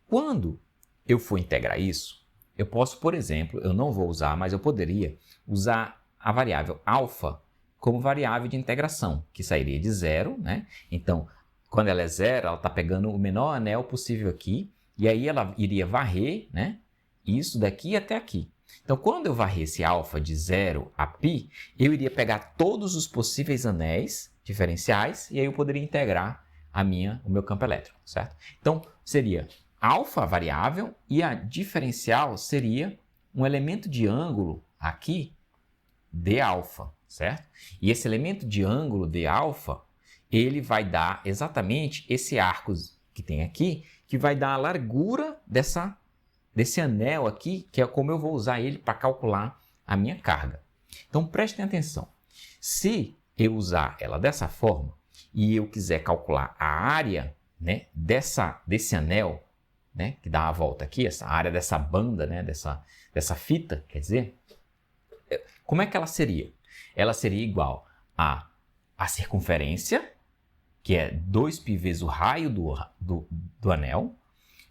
Quando eu for integrar isso, eu posso, por exemplo, eu não vou usar, mas eu poderia usar a variável alfa como variável de integração, que sairia de 0, né? Então, quando ela é 0, ela está pegando o menor anel possível aqui, e aí ela iria varrer, né, isso daqui até aqui. Então, quando eu varresse alfa de 0 a π, eu iria pegar todos os possíveis anéis diferenciais, e aí eu poderia integrar o meu campo elétrico, certo? Então, seria alfa a variável e a diferencial seria um elemento de ângulo aqui de alfa, certo? E esse elemento de ângulo de alfa, ele vai dar exatamente esse arco que tem aqui, que vai dar a largura desse anel aqui, que é como eu vou usar ele para calcular a minha carga. Então, prestem atenção. Se eu usar ela dessa forma, e eu quiser calcular a área, né, desse anel, né, que dá a volta aqui, essa área dessa banda, né, dessa fita, quer dizer, como é que ela seria? Ela seria igual a circunferência, que é 2π vezes o raio do anel,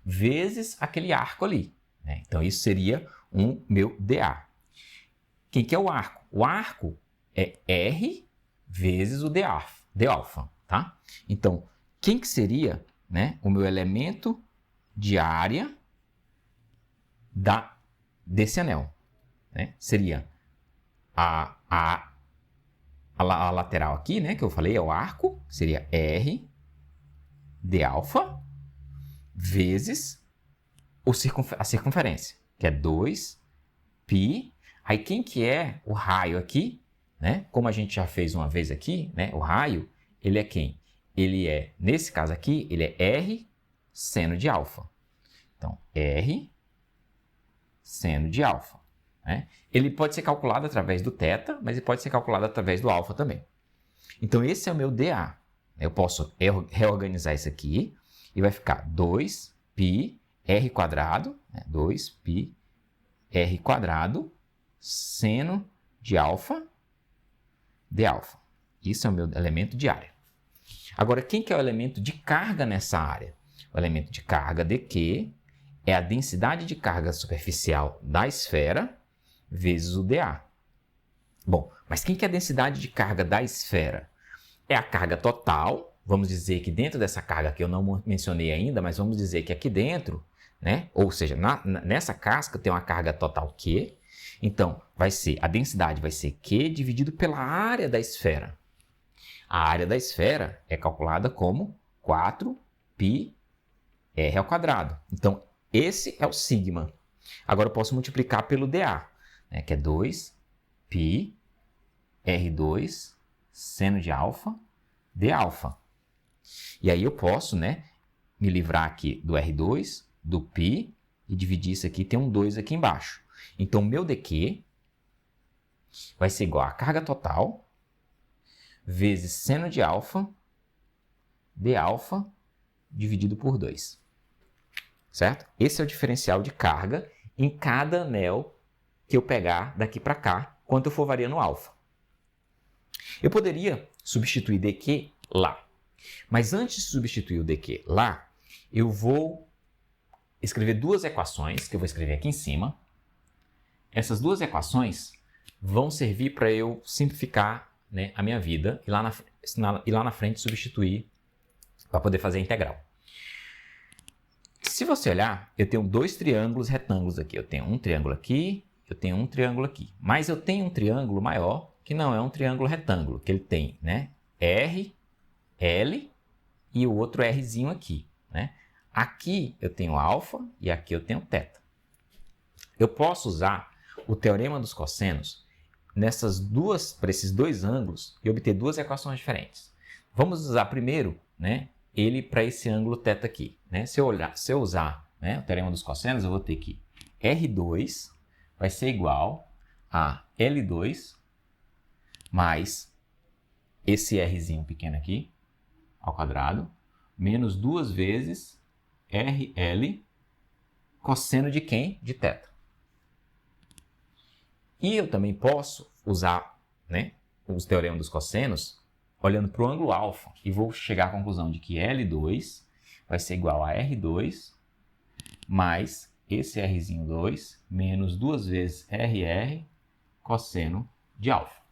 vezes aquele arco ali. Né? Então, isso seria um meu dA. Quem que é o arco? O arco é R vezes o d alfa. Tá? Então, quem que seria, né, o meu elemento de área desse anel? Né? Seria a a lateral aqui, né, que eu falei, é o arco, seria R de alfa vezes a circunferência, que é 2π. Aí quem que é o raio aqui, né? Como a gente já fez uma vez aqui, né? O raio, ele é quem? Ele é, nesse caso aqui, ele é R seno de alfa. Então, R seno de alfa. Né? Ele pode ser calculado através do θ, mas ele pode ser calculado através do alfa também. Então, esse é o meu dA. Eu posso reorganizar isso aqui e vai ficar 2π r quadrado, né? 2π r quadrado seno de alfa de alfa. Isso é o meu elemento de área. Agora, quem que é o elemento de carga nessa área? O elemento de carga dQ é a densidade de carga superficial da esfera vezes o dA. Bom, mas quem que é a densidade de carga da esfera? É a carga total. Vamos dizer que dentro dessa carga que eu não mencionei ainda, mas vamos dizer que aqui dentro, né? Ou seja, nessa casca tem uma carga total Q. Então, a densidade vai ser Q dividido pela área da esfera. A área da esfera é calculada como 4πr². Então, esse é o sigma. Agora eu posso multiplicar pelo dA, né, que é 2πr2 seno de alfa de alfa. E aí eu posso, né, me livrar aqui do R2, do π, e dividir isso aqui, tem um 2 aqui embaixo. Então, meu dQ vai ser igual a carga total vezes seno de alfa de alfa dividido por 2. Certo? Esse é o diferencial de carga em cada anel que eu pegar daqui para cá, quando eu for variando alfa. Eu poderia substituir dQ lá. Mas antes de substituir o dQ lá, eu vou escrever duas equações, que eu vou escrever aqui em cima. Essas duas equações vão servir para eu simplificar, né, a minha vida e lá na frente substituir para poder fazer a integral. Se você olhar, eu tenho dois triângulos retângulos aqui. Eu tenho um triângulo aqui, eu tenho um triângulo aqui. Mas eu tenho um triângulo maior, que não é um triângulo retângulo, que ele tem, né, R, L e o outro Rzinho aqui. Né? Aqui eu tenho alfa e aqui eu tenho θ. Eu posso usar o teorema dos cossenos para esses dois ângulos e obter duas equações diferentes. Vamos usar primeiro, né, ele para esse ângulo θ aqui. Né? Se eu usar, né, o teorema dos cossenos, eu vou ter que R2 vai ser igual a L2 mais esse Rzinho pequeno aqui, ao quadrado, menos 2 vezes RL cosseno de quem? De θ. E eu também posso usar, né, os teoremas dos cossenos olhando para o ângulo alfa e vou chegar à conclusão de que L2 vai ser igual a R2 mais esse Rzinho 2 menos 2 vezes RR cosseno de alfa.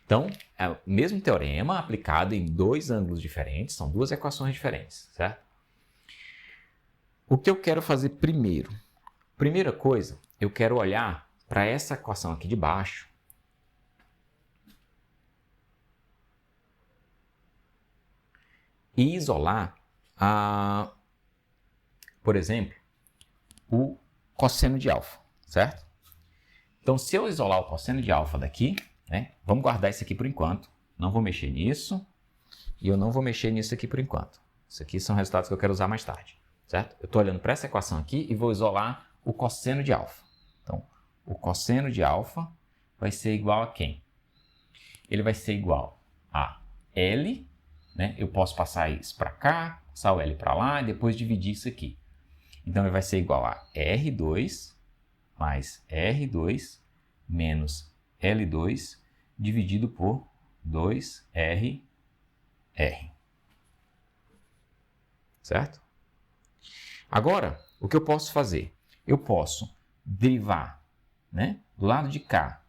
Então, é o mesmo teorema aplicado em dois ângulos diferentes, são duas equações diferentes, certo? O que eu quero fazer primeiro? Primeira coisa, eu quero olhar para essa equação aqui de baixo e isolar, por exemplo, o cosseno de alfa, certo? Então, se eu isolar o cosseno de alfa daqui, né, vamos guardar isso aqui por enquanto, não vou mexer nisso e eu não vou mexer nisso aqui por enquanto. Isso aqui são resultados que eu quero usar mais tarde, certo? Eu estou olhando para essa equação aqui e vou isolar o cosseno de alfa. Então, o cosseno de alfa vai ser igual a quem? Ele vai ser igual a L, né? Eu posso passar isso para cá, passar o L para lá e depois dividir isso aqui. Então, ele vai ser igual a R2 mais R2 menos L2 dividido por 2RR. Certo? Agora, o que eu posso fazer? Eu posso derivar, né, do lado de cá,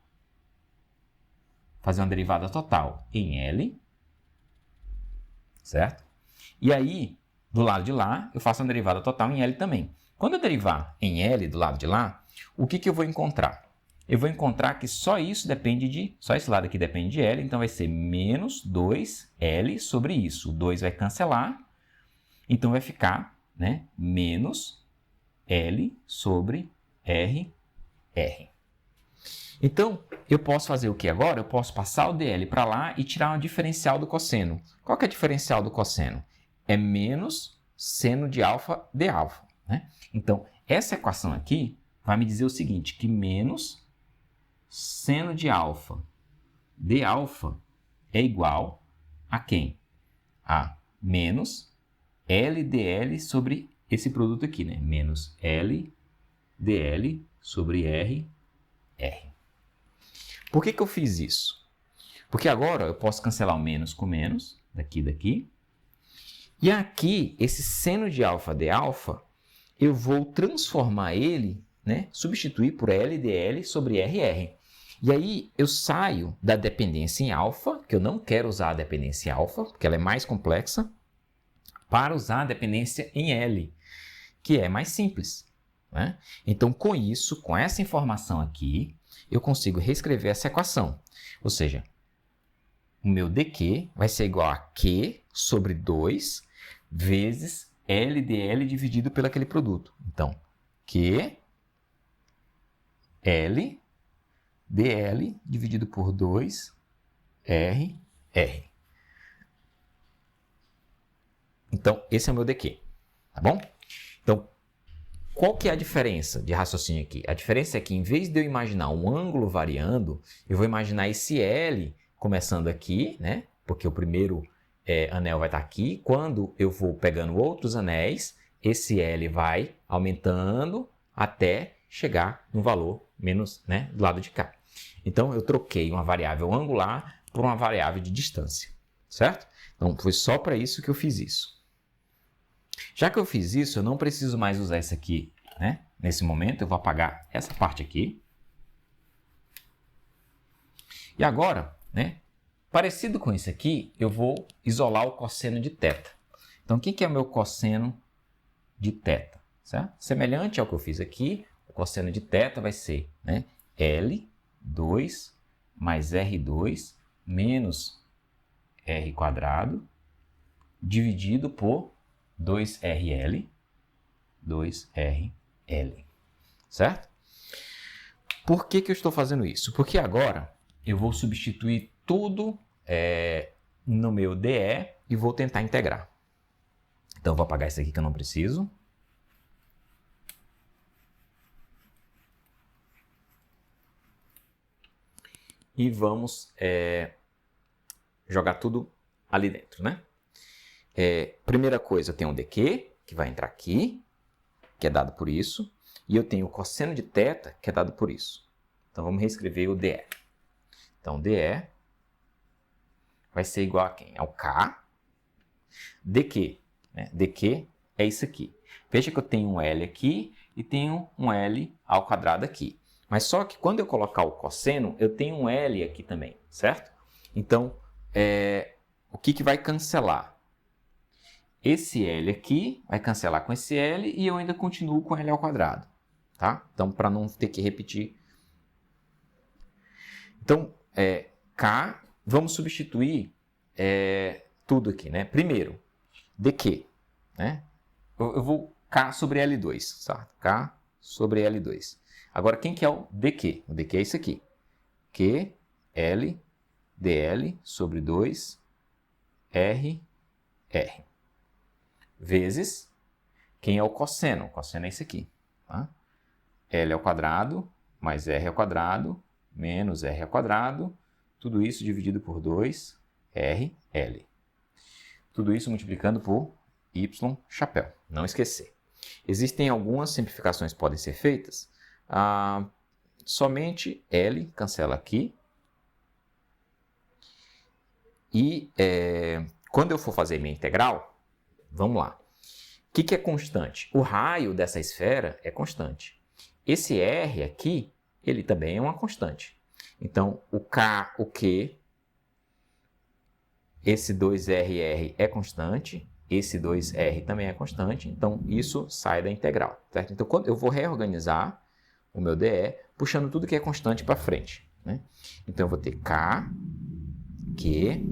fazer uma derivada total em L, certo? E aí, do lado de lá, eu faço uma derivada total em L também. Quando eu derivar em L do lado de lá, o que eu vou encontrar? eu vou encontrar que só esse lado aqui depende de L, então vai ser menos 2L sobre isso. O 2 vai cancelar, então vai ficar, né, menos L sobre R. Então, eu posso fazer o que agora? Eu posso passar o dl para lá e tirar uma diferencial do cosseno. Qual que é a diferencial do cosseno? É menos seno de alfa de alfa, né? Então, essa equação aqui vai me dizer o seguinte, que menos seno de alfa de alfa é igual a quem? A menos LDL sobre esse produto aqui, né? Menos LDL sobre R. Por que eu fiz isso? Porque agora eu posso cancelar o menos com menos, daqui. E aqui, esse seno de alfa de alfa, eu vou transformar ele, né? Substituir por LDL sobre RR. E aí eu saio da dependência em alfa, que eu não quero usar a dependência em alfa, porque ela é mais complexa, para usar a dependência em L, que é mais simples, né? Então, com isso, com essa informação aqui, eu consigo reescrever essa equação. Ou seja, o meu dq vai ser igual a Q sobre 2 vezes LDL dividido pelo aquele produto. Então, Q LDL dividido por 2 RR. Então, esse é o meu dq, tá bom? Então, qual que é a diferença de raciocínio aqui? A diferença é que, em vez de eu imaginar um ângulo variando, eu vou imaginar esse L começando aqui, né? Porque o primeiro anel vai estar aqui. Quando eu vou pegando outros anéis, esse L vai aumentando até chegar no valor menos, né, do lado de cá. Então, eu troquei uma variável angular por uma variável de distância, certo? Então, foi só para isso que eu fiz isso. Já que eu fiz isso, eu não preciso mais usar isso aqui, né? Nesse momento, eu vou apagar essa parte aqui. E agora, né? Parecido com isso aqui, eu vou isolar o cosseno de θ. Então, o que é o meu cosseno de θ? Certo? Semelhante ao que eu fiz aqui, o cosseno de θ vai ser, né, L2 mais R2 menos R quadrado dividido por 2RL, certo? Por que eu estou fazendo isso? Porque agora eu vou substituir tudo no meu DE e vou tentar integrar. Então, eu vou apagar isso aqui que eu não preciso. E vamos jogar tudo ali dentro, né? Primeira coisa, eu tenho um dq, que vai entrar aqui, que é dado por isso. E eu tenho o cosseno de θ, que é dado por isso. Então, vamos reescrever o dE. Então, dE vai ser igual a quem? Ao K dq. Né? dq é isso aqui. Veja que eu tenho um L aqui e tenho um L ao quadrado aqui. Mas só que quando eu colocar o cosseno, eu tenho um L aqui também, certo? Então, o que vai cancelar? Esse L aqui vai cancelar com esse L e eu ainda continuo com L ao quadrado, tá? Então, para não ter que repetir. Então, K, vamos substituir tudo aqui, né? Primeiro, dq, né? Eu vou K sobre L2, certo? K sobre L2. Agora, quem que é o dq? O dq é isso aqui. Q, L, dl sobre 2, R. Vezes, quem é o cosseno? O cosseno é esse aqui. Tá? L ao quadrado mais R ao quadrado menos R ao quadrado. Tudo isso dividido por 2, RL. Tudo isso multiplicando por Y chapéu. Não esquecer. Existem algumas simplificações que podem ser feitas. Somente L cancela aqui. E quando eu for fazer minha integral, vamos lá. O que é constante? O raio dessa esfera é constante. Esse R aqui, ele também é uma constante. Então, o K, o Q, esse 2RR é constante, esse 2R também é constante, então isso sai da integral, certo? Então, quando eu vou reorganizar o meu DE puxando tudo que é constante para frente, né? Então, eu vou ter K, Q,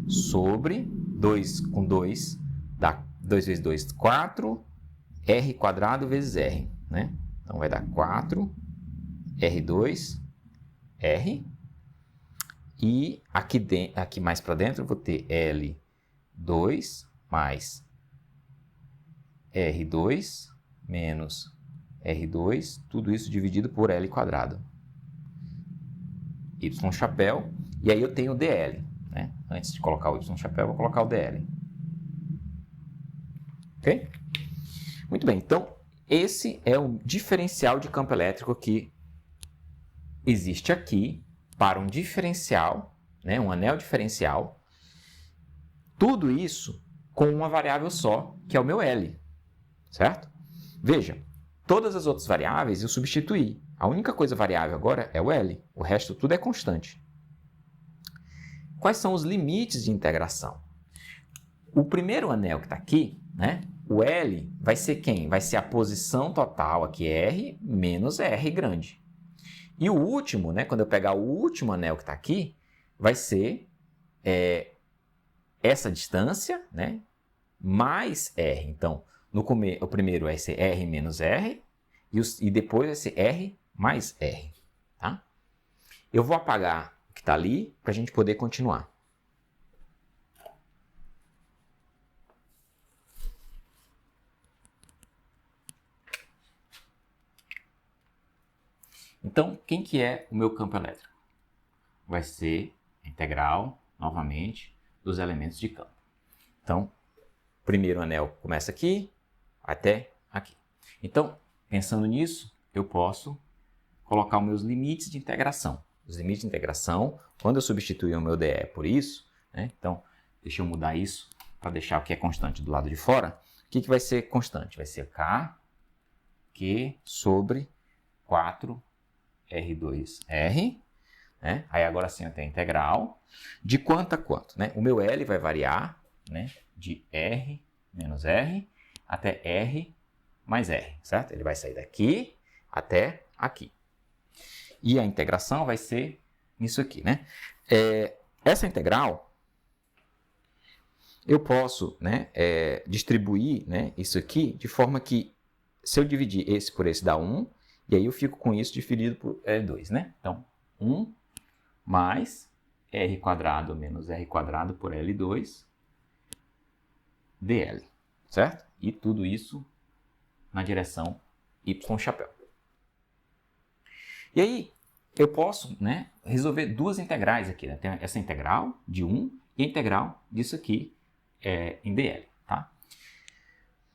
sobre 2 com 2, dá 2 vezes 2, 4, R quadrado vezes R, né? Então, vai dar 4, R2, R. E aqui mais para dentro eu vou ter L2 mais R2 menos R2, tudo isso dividido por L quadrado. Y chapéu, e aí eu tenho o DL, né? Antes de colocar o Y chapéu, eu vou colocar o DL. Ok? Muito bem, então esse é o diferencial de campo elétrico que existe aqui para um diferencial, né? Um anel diferencial. Tudo isso com uma variável só, que é o meu L, certo? Veja, todas as outras variáveis eu substituí. A única coisa variável agora é o L, o resto tudo é constante. Quais são os limites de integração? O primeiro anel que está aqui, né? O L vai ser quem? Vai ser a posição total aqui, R, menos R grande. E o último, né? Quando eu pegar o último anel que está aqui, vai ser essa distância, né? Mais R. Então, o primeiro vai ser R menos R e depois vai ser R mais R. Tá? Eu vou apagar o que está ali para a gente poder continuar. Então, quem que é o meu campo elétrico? Vai ser a integral, novamente, dos elementos de campo. Então, o primeiro anel começa aqui até aqui. Então, pensando nisso, eu posso colocar os meus limites de integração. Os limites de integração, quando eu substituir o meu DE por isso, né? Então, deixa eu mudar isso para deixar o que é constante do lado de fora. O que vai ser constante? Vai ser K, Q sobre 4R2R. Né? Aí agora sim eu tenho a integral. De quanto a quanto? Né? O meu L vai variar, né? De R menos R até R mais R, certo? Ele vai sair daqui até aqui. E a integração vai ser isso aqui, né? Essa integral, eu posso, né, distribuir, né, isso aqui de forma que, se eu dividir esse por esse, dá 1, e aí eu fico com isso dividido por L2, né? Então, 1 mais R quadrado menos R quadrado por L2 dl, certo? E tudo isso na direção Y chapéu. E aí, eu posso, né, resolver duas integrais aqui, né? Tem essa integral de 1 e a integral disso aqui em dl, tá?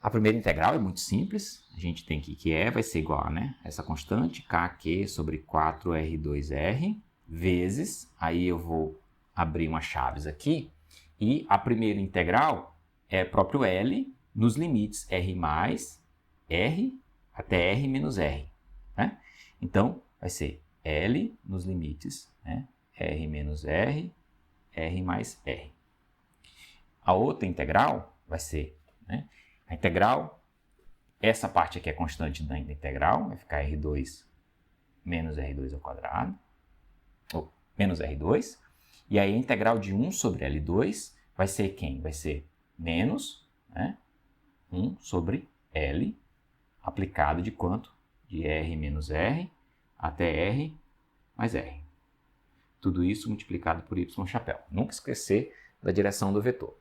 A primeira integral é muito simples, a gente tem aqui que vai ser igual a, né, essa constante, kq sobre 4r2r, vezes, aí eu vou abrir umas chaves aqui, e a primeira integral é próprio L nos limites R mais R até R menos R, né? Então, vai ser L nos limites, né, R menos R, R mais R. A outra integral vai ser, né, a integral, essa parte aqui é constante da integral, vai ficar R2 menos R2 ao quadrado, ou menos R2, e aí a integral de 1 sobre L2 vai ser quem? Vai ser menos, né, 1 sobre L, aplicado de quanto? De R menos R até R mais R. Tudo isso multiplicado por Y chapéu. Nunca esquecer da direção do vetor.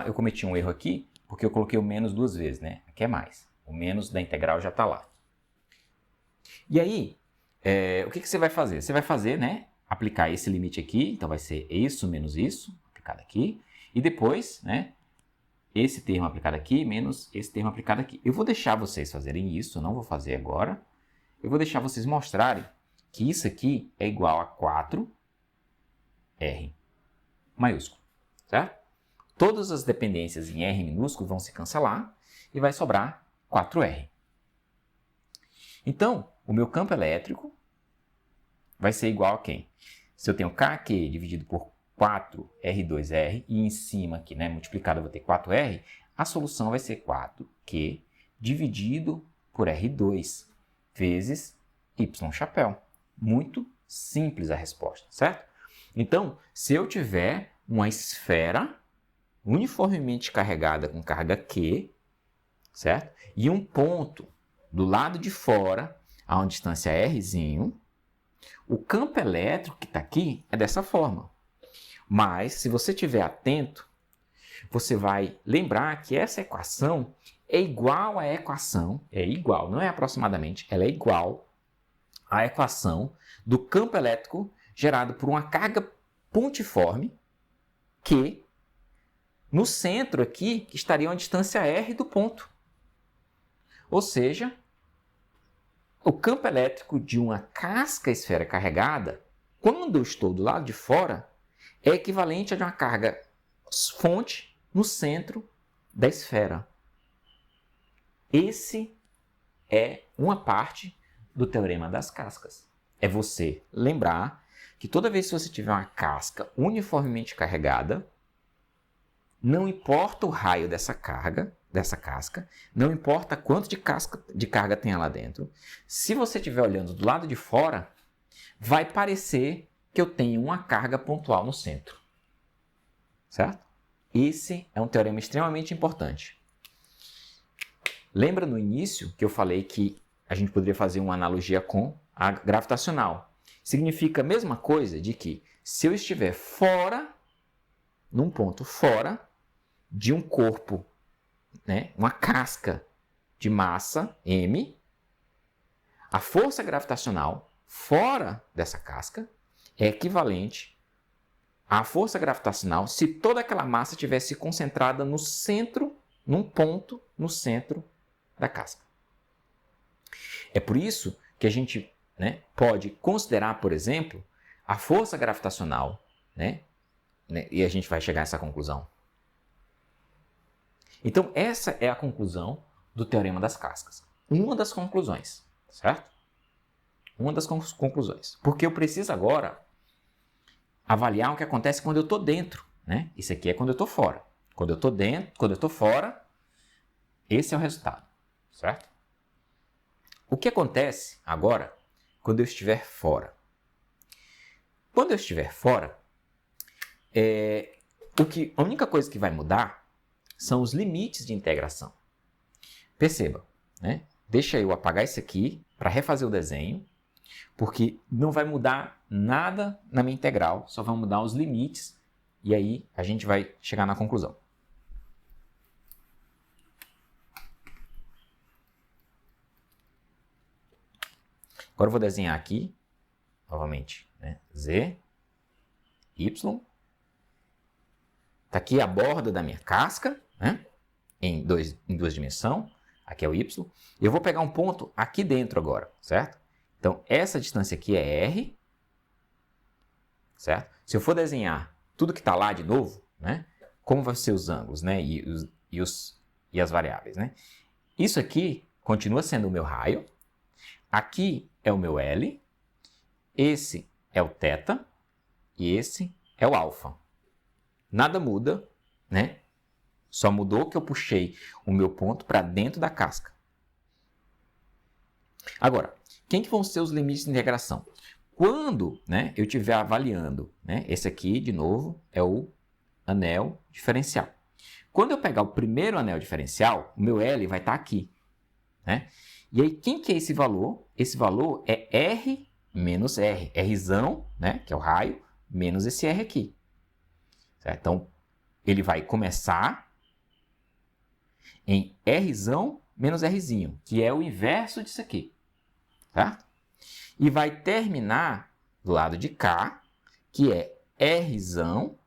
Eu cometi um erro aqui, porque eu coloquei o menos duas vezes, né? Aqui é mais. O menos da integral já está lá. E aí, o que você vai fazer? Você vai fazer, né? Aplicar esse limite aqui, então vai ser isso menos isso, aplicado aqui. E depois, né? Esse termo aplicado aqui menos esse termo aplicado aqui. Eu vou deixar vocês fazerem isso, eu não vou fazer agora. Eu vou deixar vocês mostrarem que isso aqui é igual a 4R maiúsculo, certo? Todas as dependências em R minúsculo vão se cancelar e vai sobrar 4R. Então, o meu campo elétrico vai ser igual a quem? Se eu tenho KQ dividido por 4R2R e em cima aqui, né, multiplicado, eu vou ter 4R, a solução vai ser 4Q dividido por R2 vezes Y chapéu. Muito simples a resposta, certo? Então, se eu tiver uma esfera uniformemente carregada com carga Q, certo? E um ponto do lado de fora, a uma distância Rzinho, o campo elétrico que está aqui é dessa forma. Mas, se você estiver atento, você vai lembrar que essa equação é igual à equação, não é aproximadamente, ela é igual à equação do campo elétrico gerado por uma carga pontiforme que no centro aqui estaria uma distância R do ponto. Ou seja, o campo elétrico de uma casca esfera carregada, quando eu estou do lado de fora, é equivalente a de uma carga fonte no centro da esfera. Esse é uma parte do teorema das cascas. É você lembrar que toda vez que você tiver uma casca uniformemente carregada, não importa o raio dessa casca, não importa quanto de carga tem lá dentro, se você estiver olhando do lado de fora, vai parecer que eu tenho uma carga pontual no centro. Certo? Esse é um teorema extremamente importante. Lembra no início que eu falei que a gente poderia fazer uma analogia com a gravitacional? Significa a mesma coisa de que se eu estiver fora, num ponto fora de um corpo, né, uma casca de massa m, a força gravitacional fora dessa casca é equivalente à força gravitacional se toda aquela massa tivesse concentrada no centro, num ponto no centro da casca. É por isso que a gente, né, pode considerar, por exemplo, a força gravitacional, né, e a gente vai chegar a essa conclusão. Então, essa é a conclusão do teorema das cascas. Uma das conclusões, certo? Uma das conclusões. Porque eu preciso agora avaliar o que acontece quando eu estou dentro, né? Isso aqui é quando eu estou fora. Quando eu estou dentro, quando eu estou fora, esse é o resultado, certo? O que acontece agora quando eu estiver fora? Quando eu estiver fora, a única coisa que vai mudar são os limites de integração. Perceba, né? Deixa eu apagar isso aqui para refazer o desenho, porque não vai mudar nada na minha integral, só vão mudar os limites e aí a gente vai chegar na conclusão. Agora eu vou desenhar aqui, novamente, né? Z, Y. Está aqui a borda da minha casca, né? em duas dimensões. Aqui é o Y. Eu vou pegar um ponto aqui dentro agora, certo? Então, essa distância aqui é R, certo? Se eu for desenhar tudo que está lá de novo, né? Como vão ser os ângulos, né? E as variáveis, né? Isso aqui continua sendo o meu raio. Aqui é o meu L. Esse é o θ. E esse é o alfa. Nada muda, né? Só mudou que eu puxei o meu ponto para dentro da casca. Agora, quem que vão ser os limites de integração? Quando, né, eu estiver avaliando, né, esse aqui, de novo, é o anel diferencial. Quando eu pegar o primeiro anel diferencial, o meu L vai estar aqui. Né? E aí, quem que é esse valor? Esse valor é R menos R. Rzão, né, que é o raio, menos esse R aqui. Certo? Então, ele vai começar em Rzão menos Rzinho, que é o inverso disso aqui. Certo? E vai terminar do lado de cá, que é Rzão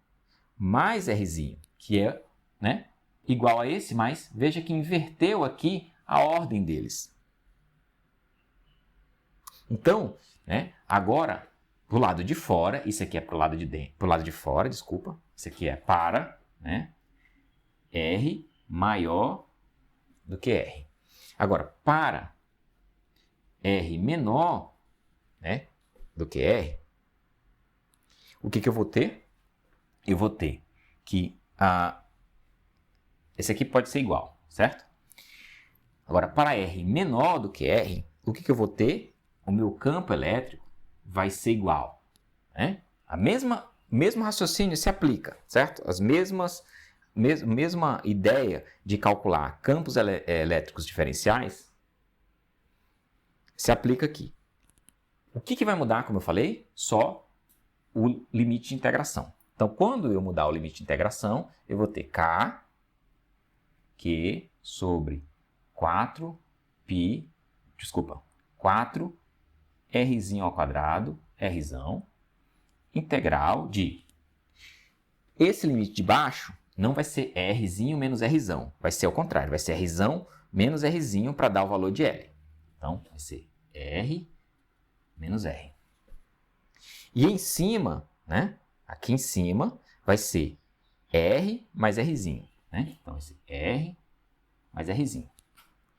mais Rzinho, que é, né, igual a esse, mas veja que inverteu aqui a ordem deles. Então, né, agora, pro lado de fora, isso aqui é pro lado de fora, desculpa, isso aqui é para, né, R maior do que R. Agora, para R menor, né, do que R, o que eu vou ter? Eu vou ter que esse aqui pode ser igual, certo? Agora, para R menor do que R, o que eu vou ter? O meu campo elétrico vai ser igual, né? Mesmo raciocínio se aplica, certo? Mesma ideia de calcular campos elétricos diferenciais se aplica aqui. O que vai mudar, como eu falei? Só o limite de integração. Então, quando eu mudar o limite de integração, eu vou ter K, Q sobre 4 Rzinho ao quadrado, Rzão, integral de... Esse limite de baixo não vai ser Rzinho menos Rzão, vai ser ao contrário, vai ser Rzão menos Rzinho para dar o valor de L. Então, vai ser R menos R. E em cima, né? Aqui em cima vai ser R mais Rzinho, né? Então, vai ser R mais Rzinho,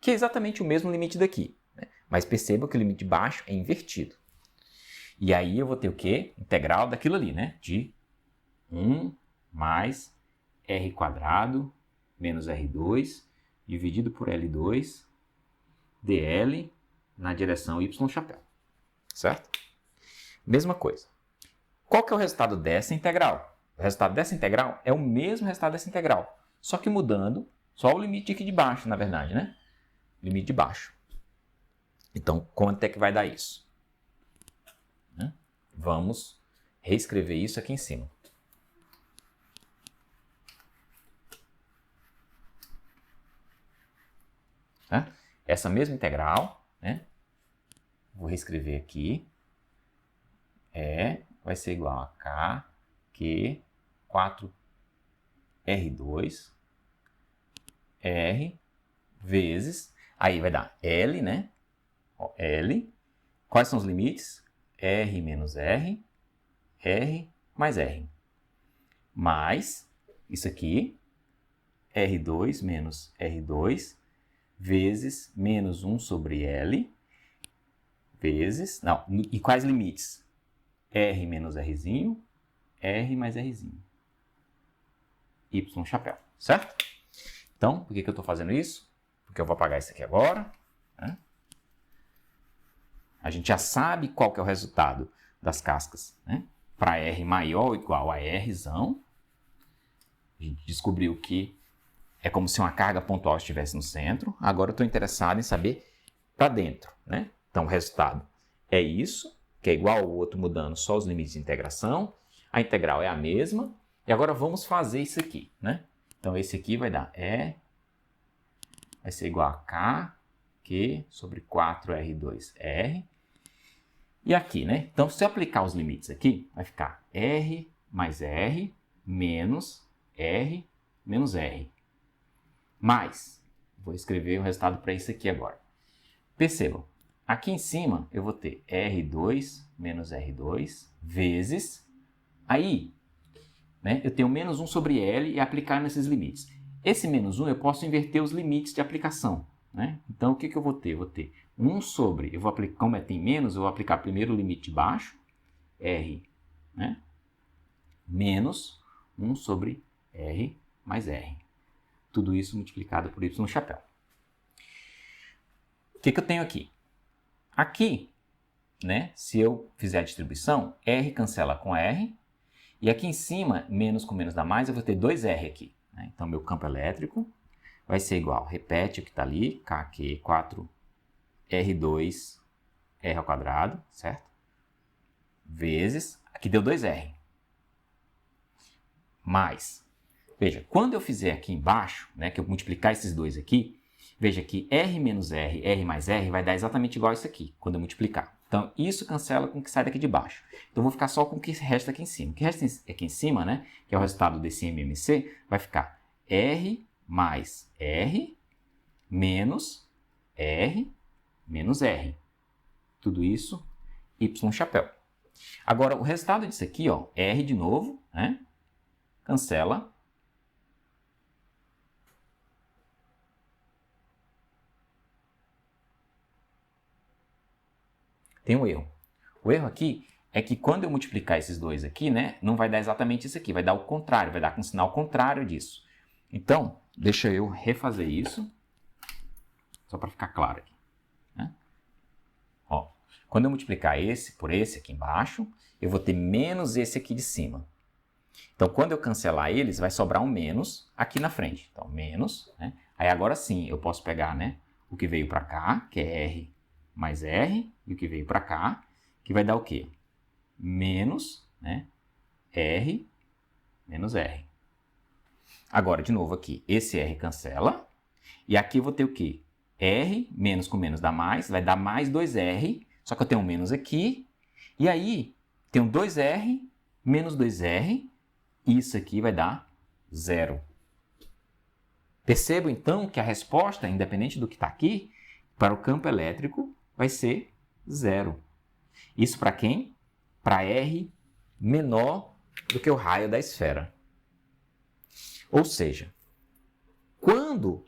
que é exatamente o mesmo limite daqui, né? Mas perceba que o limite de baixo é invertido. E aí eu vou ter o quê? Integral daquilo ali, né? De 1 mais R quadrado menos R2 dividido por L2 dl na direção y chapéu. Certo? Mesma coisa. Qual que é o resultado dessa integral? O resultado dessa integral é o mesmo resultado dessa integral, só que mudando só o limite aqui de baixo, na verdade, né? Limite de baixo. Então, quanto é que vai dar isso? Vamos reescrever isso aqui em cima. Essa mesma integral, né? Vou reescrever aqui. Vai ser igual a K, Q, 4R2, R, vezes... Aí vai dar L, né? Ó, L. Quais são os limites? R menos R, R mais R. Mais isso aqui, R2 menos R2, vezes menos 1 sobre L, vezes... Não, e quais limites? R menos Rzinho, R mais Rzinho. Y chapéu, certo? Então, por que eu estou fazendo isso? Porque eu vou apagar isso aqui agora, né? A gente já sabe qual que é o resultado das cascas, né? Para R maior ou igual a Rzão, a gente descobriu que é como se uma carga pontual estivesse no centro. Agora eu estou interessado em saber para dentro, né? Então, o resultado é isso, que é igual ao outro mudando só os limites de integração. A integral é a mesma. E agora vamos fazer isso aqui, né? Então, esse aqui vai dar vai ser igual a K, Q sobre 4R2R. E aqui, né? Então, se eu aplicar os limites aqui, vai ficar R mais R menos R menos R. Mais, vou escrever o resultado para isso aqui agora. Percebam, aqui em cima eu vou ter R2 menos R2 vezes... Aí, né, eu tenho menos 1 sobre L e aplicar nesses limites. Esse menos 1 eu posso inverter os limites de aplicação, né? Então, o que eu vou ter? Eu vou ter 1 sobre... como tem menos, eu vou aplicar primeiro o limite de baixo, R, né? Menos 1 sobre R mais R. Tudo isso multiplicado por Y chapéu. O que eu tenho aqui? Aqui, né, se eu fizer a distribuição, R cancela com R. E aqui em cima, menos com menos dá mais, eu vou ter 2R aqui, né? Então, meu campo elétrico vai ser igual, repete o que está ali, KQ 4R2 R ao quadrado, certo? Vezes, aqui deu 2R. Mais, veja, quando eu fizer aqui embaixo, né, que eu multiplicar esses dois aqui, veja que R menos R, R mais R vai dar exatamente igual a isso aqui, quando eu multiplicar. Então, isso cancela com o que sai daqui de baixo. Então, eu vou ficar só com o que resta aqui em cima. O que resta aqui em cima, né, que é o resultado desse MMC, vai ficar R mais R menos R menos R. Tudo isso, Y chapéu. Agora, o resultado disso aqui, ó, R de novo, né, cancela. Tem um erro. O erro aqui é que quando eu multiplicar esses dois aqui, né, não vai dar exatamente isso aqui, vai dar o contrário, vai dar com sinal contrário disso. Então, deixa eu refazer isso, Só para ficar claro aqui. Né? Ó, quando eu multiplicar esse por esse aqui embaixo, eu vou ter menos esse aqui de cima. Então, quando eu cancelar eles, vai sobrar um menos aqui na frente. Então, menos, né? Aí agora sim, eu posso pegar, né, o que veio para cá, que é R mais R, e o que veio para cá, que vai dar o quê? Menos, né, R menos R. Agora, de novo aqui, esse R cancela, e aqui eu vou ter o quê? R, menos com menos dá mais, vai dar mais 2R, só que eu tenho um menos aqui, e aí tenho 2R menos 2R, e isso aqui vai dar 0. Percebo então que a resposta, independente do que está aqui, para o campo elétrico vai ser 0. Isso para quem? Para R menor do que o raio da esfera. Ou seja, quando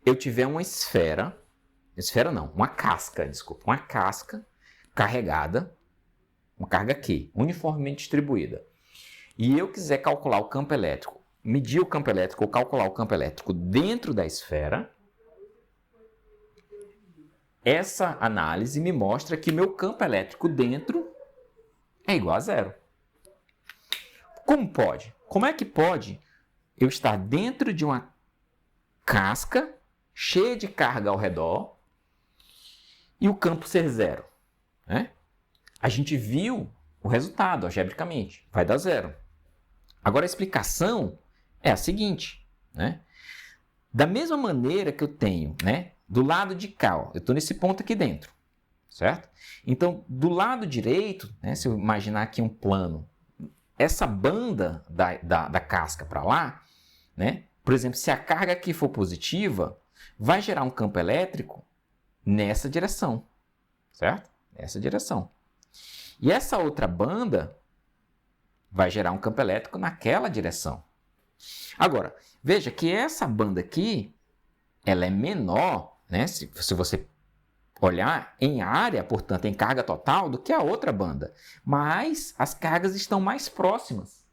eu tiver uma uma casca carregada, uma carga Q, uniformemente distribuída, e eu quiser calcular o campo elétrico, medir o campo elétrico ou calcular o campo elétrico dentro da esfera, essa análise me mostra que meu campo elétrico dentro é igual a 0. Como pode? Como é que pode eu estar dentro de uma casca cheia de carga ao redor e o campo ser 0? Né? A gente viu o resultado algebricamente, vai dar 0. Agora a explicação é a seguinte, né? Da mesma maneira que eu tenho, né, do lado de cá, ó, eu estou nesse ponto aqui dentro, certo? Então, do lado direito, né, se eu imaginar aqui um plano, essa banda da casca para lá, né, por exemplo, se a carga aqui for positiva, vai gerar um campo elétrico nessa direção, certo? Nessa direção. E essa outra banda vai gerar um campo elétrico naquela direção. Agora, veja que essa banda aqui, ela é menor, né? Se você olhar em área, portanto, em carga total, do que a outra banda. Mas as cargas estão mais próximas.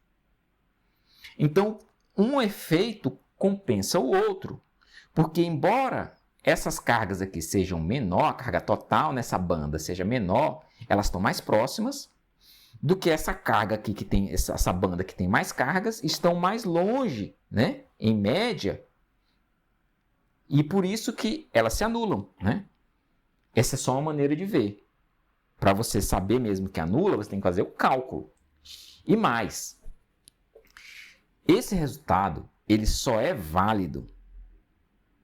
Então, um efeito compensa o outro. Porque, embora essas cargas aqui sejam menor, a carga total nessa banda seja menor, elas estão mais próximas do que essa carga aqui, que tem essa banda que tem mais cargas, estão mais longe, né? Em média, e por isso que elas se anulam, né? Essa é só uma maneira de ver. Para você saber mesmo que anula, você tem que fazer o cálculo. E mais, esse resultado ele só é válido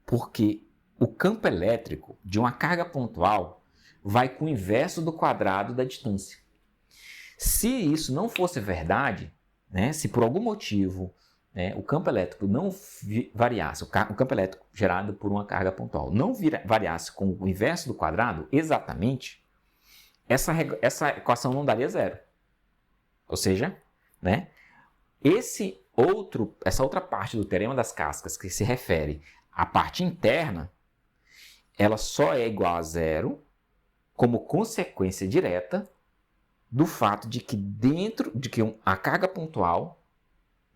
porque o campo elétrico de uma carga pontual vai com o inverso do quadrado da distância. Se isso não fosse verdade, né, se por algum motivo, né, o campo elétrico não variasse, o campo elétrico gerado por uma carga pontual não variasse com o inverso do quadrado, exatamente, essa equação não daria 0. Ou seja, né, essa outra parte do teorema das cascas que se refere à parte interna, ela só é igual a 0 como consequência direta do fato de que a carga pontual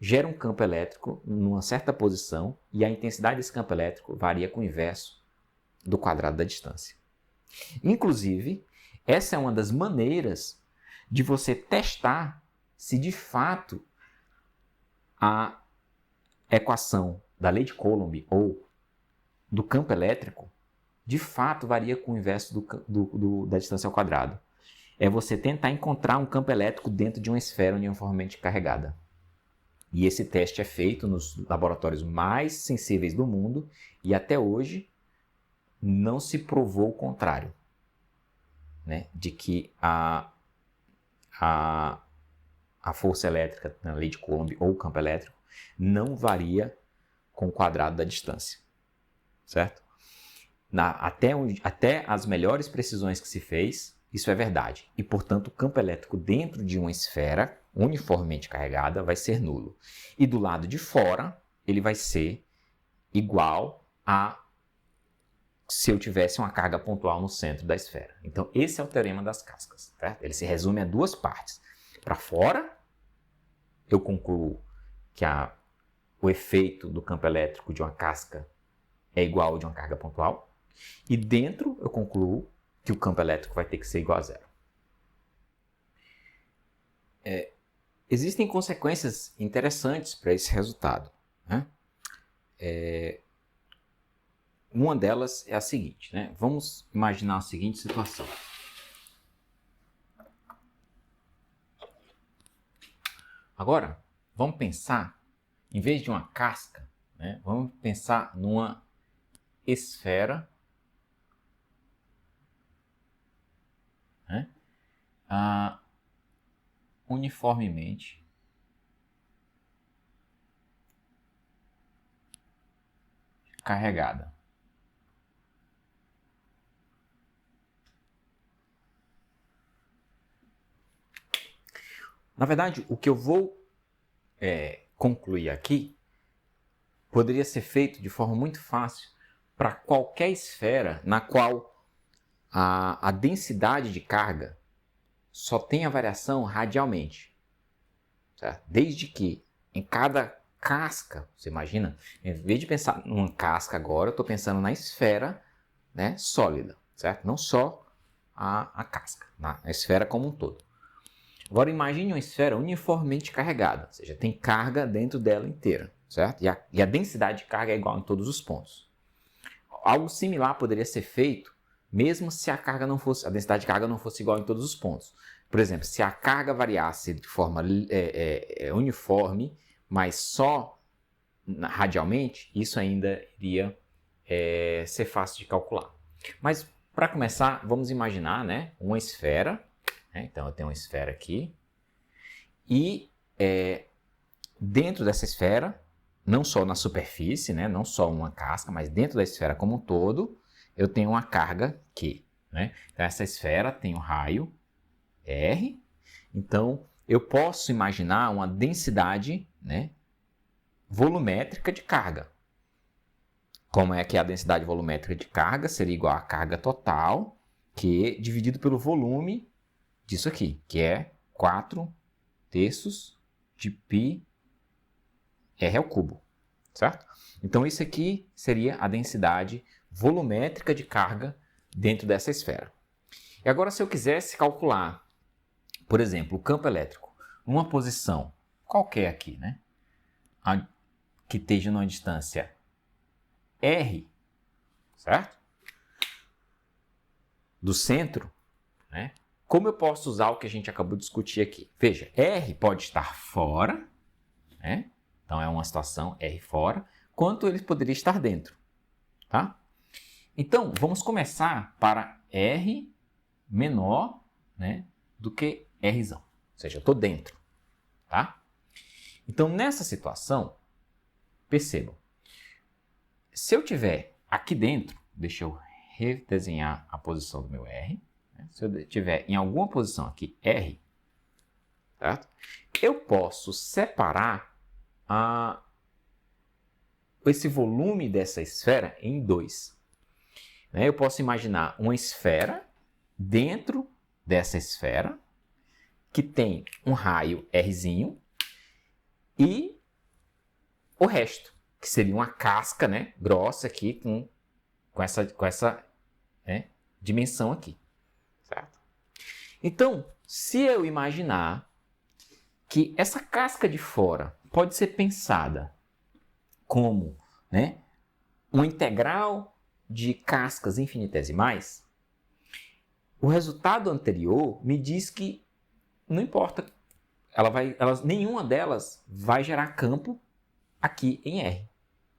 gera um campo elétrico numa certa posição e a intensidade desse campo elétrico varia com o inverso do quadrado da distância. Inclusive, essa é uma das maneiras de você testar se de fato a equação da lei de Coulomb ou do campo elétrico de fato varia com o inverso da distância ao quadrado. É você tentar encontrar um campo elétrico dentro de uma esfera uniformemente carregada. E esse teste é feito nos laboratórios mais sensíveis do mundo e até hoje não se provou o contrário, né? De que a força elétrica na lei de Coulomb ou o campo elétrico não varia com o quadrado da distância, certo? Até as melhores precisões que se fez, isso é verdade. E, portanto, o campo elétrico dentro de uma esfera uniformemente carregada vai ser nulo. E do lado de fora, ele vai ser igual a se eu tivesse uma carga pontual no centro da esfera. Então, esse é o teorema das cascas. Certo? Ele se resume a duas partes. Para fora, eu concluo que o efeito do campo elétrico de uma casca é igual ao de uma carga pontual. E dentro eu concluo que o campo elétrico vai ter que ser igual a zero. Existem consequências interessantes para esse resultado, né? Uma delas é a seguinte, né? Vamos imaginar a seguinte situação. Agora, vamos pensar, em vez de uma casca, né, vamos pensar numa esfera, né, uniformemente carregada. Na verdade, o que eu vou concluir aqui poderia ser feito de forma muito fácil para qualquer esfera na qual a densidade de carga só tenha variação radialmente, certo? Desde que em cada casca, você imagina, em vez de pensar numa casca agora, eu estou pensando na esfera, né, sólida, certo? Não só a casca, na esfera como um todo. Agora imagine uma esfera uniformemente carregada, ou seja, tem carga dentro dela inteira, certo? E a densidade de carga é igual em todos os pontos. Algo similar poderia ser feito mesmo se a densidade de carga não fosse igual em todos os pontos. Por exemplo, se a carga variasse de forma uniforme, mas só radialmente, isso ainda iria ser fácil de calcular. Mas para começar, vamos imaginar, né, uma esfera. Então, eu tenho uma esfera aqui e dentro dessa esfera, não só na superfície, né, não só uma casca, mas dentro da esfera como um todo, eu tenho uma carga Q. Né? Então, essa esfera tem um raio R. Então, eu posso imaginar uma densidade, né, volumétrica de carga. Como é que a densidade volumétrica de carga seria igual à carga total, Q, dividido pelo volume disso aqui, que é 4/3 de π r ao cubo, certo? Então, isso aqui seria a densidade volumétrica de carga dentro dessa esfera. E agora, se eu quisesse calcular, por exemplo, o campo elétrico numa posição qualquer aqui, né, que esteja numa distância R, certo? Do centro, né? Como eu posso usar o que a gente acabou de discutir aqui? Veja, R pode estar fora, né? Então é uma situação R fora, quanto ele poderia estar dentro, tá? Então, vamos começar para R menor, né, do que R. Ou seja, eu estou dentro, tá? Então, nessa situação, percebam, se eu tiver aqui dentro, deixa eu redesenhar a posição do meu R, né? Se eu tiver em alguma posição aqui R, certo? Eu posso separar esse volume dessa esfera em dois. Né? Eu posso imaginar uma esfera dentro dessa esfera que tem um raio Rzinho e o resto, que seria uma casca, né, grossa aqui com essa né, dimensão aqui, certo? Então, se eu imaginar que essa casca de fora pode ser pensada como, né, uma integral de cascas infinitesimais, o resultado anterior me diz que não importa, nenhuma delas vai gerar campo aqui em R,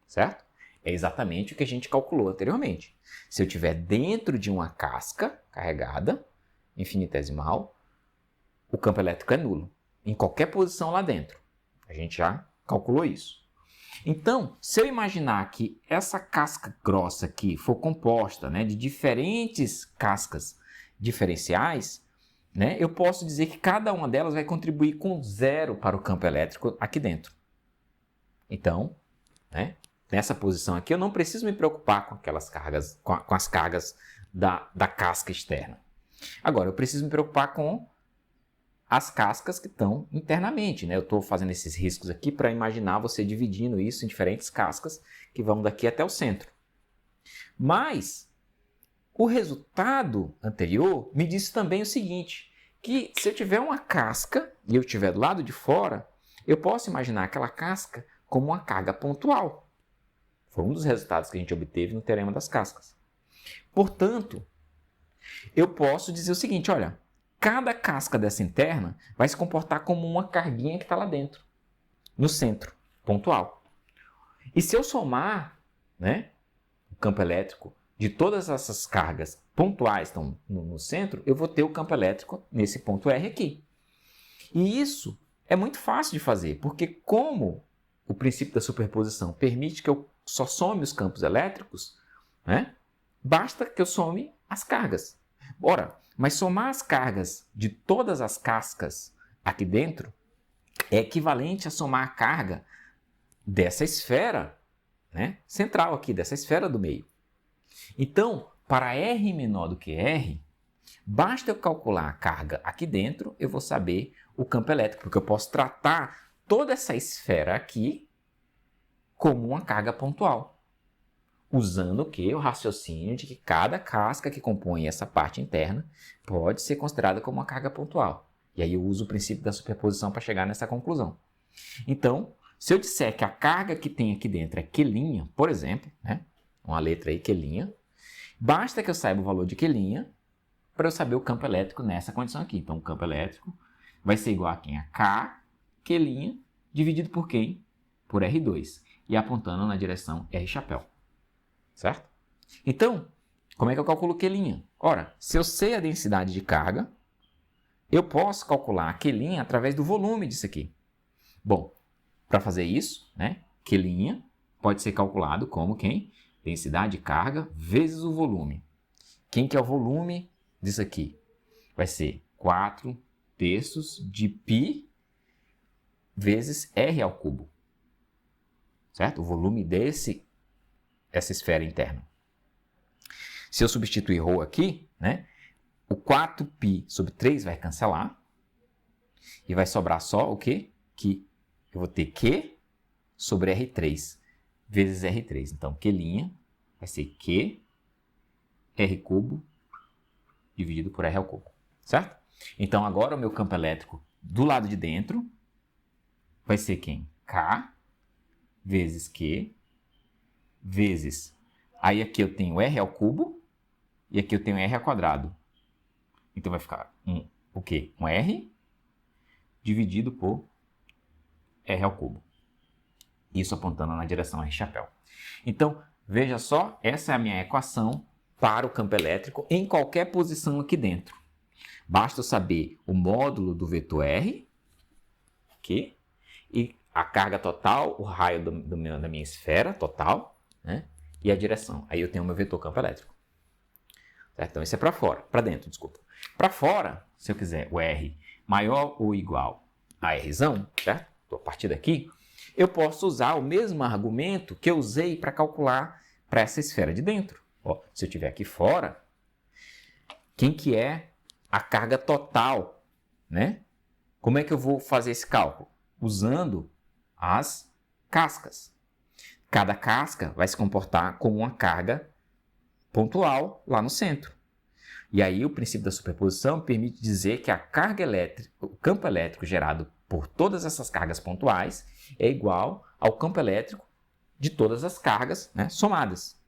certo? É exatamente o que a gente calculou anteriormente. Se eu estiver dentro de uma casca carregada, infinitesimal, o campo elétrico é nulo, em qualquer posição lá dentro. A gente já calculou isso. Então, se eu imaginar que essa casca grossa aqui for composta, né, de diferentes cascas diferenciais, né, eu posso dizer que cada uma delas vai contribuir com 0 para o campo elétrico aqui dentro. Então, né, nessa posição aqui, eu não preciso me preocupar com aquelas cargas, com as cargas da casca externa. Agora, eu preciso me preocupar com as cascas que estão internamente, né? Eu estou fazendo esses riscos aqui para imaginar você dividindo isso em diferentes cascas que vão daqui até o centro. Mas, o resultado anterior me disse também o seguinte, que se eu tiver uma casca e eu estiver do lado de fora, eu posso imaginar aquela casca como uma carga pontual. Foi um dos resultados que a gente obteve no Teorema das Cascas. Portanto, eu posso dizer o seguinte, olha, cada casca dessa interna vai se comportar como uma carguinha que está lá dentro, no centro, pontual. E se eu somar, né, o campo elétrico de todas essas cargas pontuais que estão no centro, eu vou ter o campo elétrico nesse ponto R aqui. E isso é muito fácil de fazer, porque como o princípio da superposição permite que eu só some os campos elétricos, né, basta que eu some as cargas. Ora, mas somar as cargas de todas as cascas aqui dentro é equivalente a somar a carga dessa esfera, né, central aqui, dessa esfera do meio. Então, para R menor do que R, basta eu calcular a carga aqui dentro, eu vou saber o campo elétrico, porque eu posso tratar toda essa esfera aqui como uma carga pontual, usando o que? O raciocínio de que cada casca que compõe essa parte interna pode ser considerada como uma carga pontual. E aí eu uso o princípio da superposição para chegar nessa conclusão. Então, se eu disser que a carga que tem aqui dentro é Q', por exemplo, né? Uma letra aí, Q', basta que eu saiba o valor de Q' para eu saber o campo elétrico nessa condição aqui. Então, o campo elétrico vai ser igual a quem? A K, Q' dividido por quem? Por R2. E apontando na direção R chapéu. Certo? Então, como é que eu calculo Q'? Ora, se eu sei a densidade de carga, eu posso calcular a Q' através do volume disso aqui. Bom, para fazer isso, né, Q' pode ser calculado como quem? Densidade de carga vezes o volume. Quem que é o volume disso aqui? Vai ser 4/3 de π vezes R ao cubo. Certo? O volume essa esfera interna. Se eu substituir ρ aqui, né, o 4π sobre 3 vai cancelar e vai sobrar só o quê? Que eu vou ter Q sobre R3 vezes R3. Então, Q' vai ser Q R cubo dividido por R ao cubo. Certo? Então, agora o meu campo elétrico do lado de dentro vai ser quem? K vezes Q vezes... Aí aqui eu tenho R ao cubo e aqui eu tenho R ao quadrado. Então vai ficar o quê? Um R dividido por R ao cubo. Isso apontando na direção R chapéu. Então, veja só, essa é a minha equação para o campo elétrico em qualquer posição aqui dentro. Basta eu saber o módulo do vetor R, aqui, e a carga total, o raio da minha esfera total, né? E a direção. Aí eu tenho o meu vetor campo elétrico. Certo? Então, isso é para fora, para dentro, desculpa. Para fora, se eu quiser o R maior ou igual a Rzão, certo? Então, a partir daqui, eu posso usar o mesmo argumento que eu usei para calcular para essa esfera de dentro. Ó, se eu estiver aqui fora, quem que é a carga total, né? Como é que eu vou fazer esse cálculo? Usando as cascas. Cada casca vai se comportar como uma carga pontual lá no centro. E aí o princípio da superposição permite dizer que a carga elétrica, o campo elétrico gerado por todas essas cargas pontuais é igual ao campo elétrico de todas as cargas, né, somadas.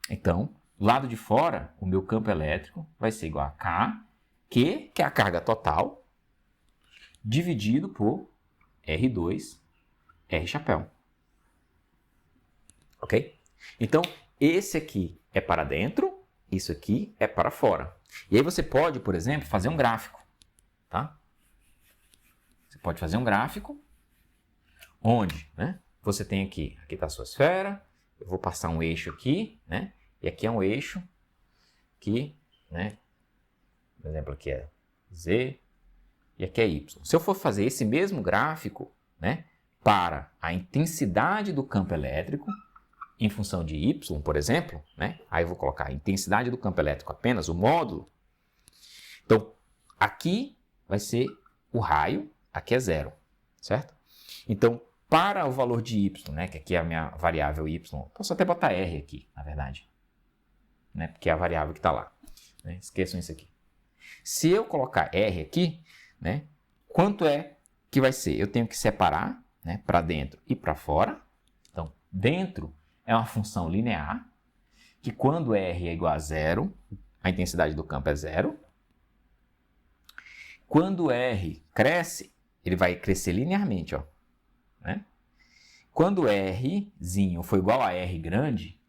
Então, do lado de fora, o meu campo elétrico vai ser igual a K, que é a carga total, dividido por R2, R chapéu. Ok? Então, esse aqui é para dentro, isso aqui é para fora. E aí você pode, por exemplo, fazer um gráfico. Tá? Você pode fazer um gráfico onde, né, você tem aqui está a sua esfera, eu vou passar um eixo aqui, né, e aqui é um eixo que, né, por exemplo, aqui é Z e aqui é Y. Se eu for fazer esse mesmo gráfico, né, para a intensidade do campo elétrico, em função de Y, por exemplo, né? Aí eu vou colocar a intensidade do campo elétrico apenas, o módulo. Então, aqui vai ser o raio, aqui é 0, certo? Então, para o valor de Y, né, que aqui é a minha variável Y, posso até botar R aqui, na verdade. né? Porque é a variável que está lá. Né? Esqueçam isso aqui. Se eu colocar R aqui, né? Quanto é que vai ser? Eu tenho que separar, né? Para dentro e para fora. Então, dentro é uma função linear, que quando R é igual a zero, a intensidade do campo é zero. Quando R cresce, ele vai crescer linearmente, ó, né? Quando Rzinho for igual a R grande,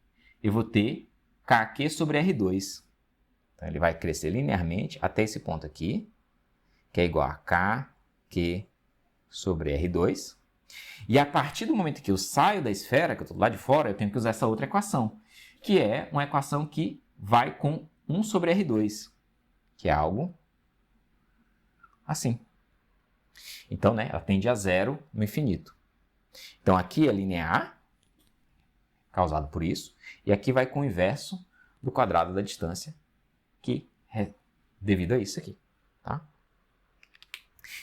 eu vou ter KQ sobre R2. Então, ele vai crescer linearmente até esse ponto aqui, que é igual a KQ sobre R2. E a partir do momento que eu saio da esfera, que eu estou lá de fora, eu tenho que usar essa outra equação, que é uma equação que vai com 1 sobre R2, que é algo assim. Então, né, ela tende a zero no infinito. Então, aqui é linear, causado por isso, e aqui vai com o inverso do quadrado da distância, que é devido a isso aqui. Tá?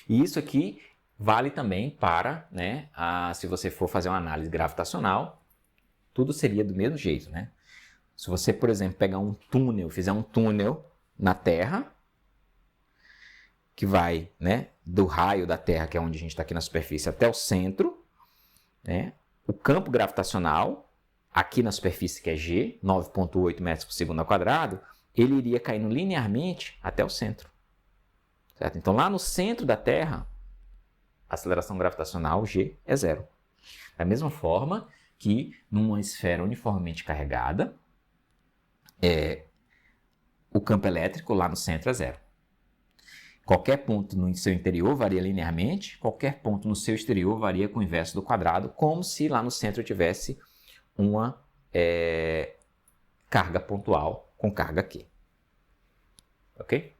E isso aqui vale também para, né, se você for fazer uma análise gravitacional, tudo seria do mesmo jeito, né? Se você, por exemplo, pegar um túnel, fizer um túnel na Terra, que vai, né, do raio da Terra, que é onde a gente está aqui na superfície, até o centro, né, o campo gravitacional, aqui na superfície, que é G, 9,8 metros por segundo ao quadrado, ele iria caindo linearmente até o centro. Certo? Então, lá no centro da Terra, a aceleração gravitacional, G, é zero. Da mesma forma que numa esfera uniformemente carregada, o campo elétrico lá no centro é zero. Qualquer ponto no seu interior varia linearmente, qualquer ponto no seu exterior varia com o inverso do quadrado, como se lá no centro tivesse uma carga pontual com carga Q. Ok?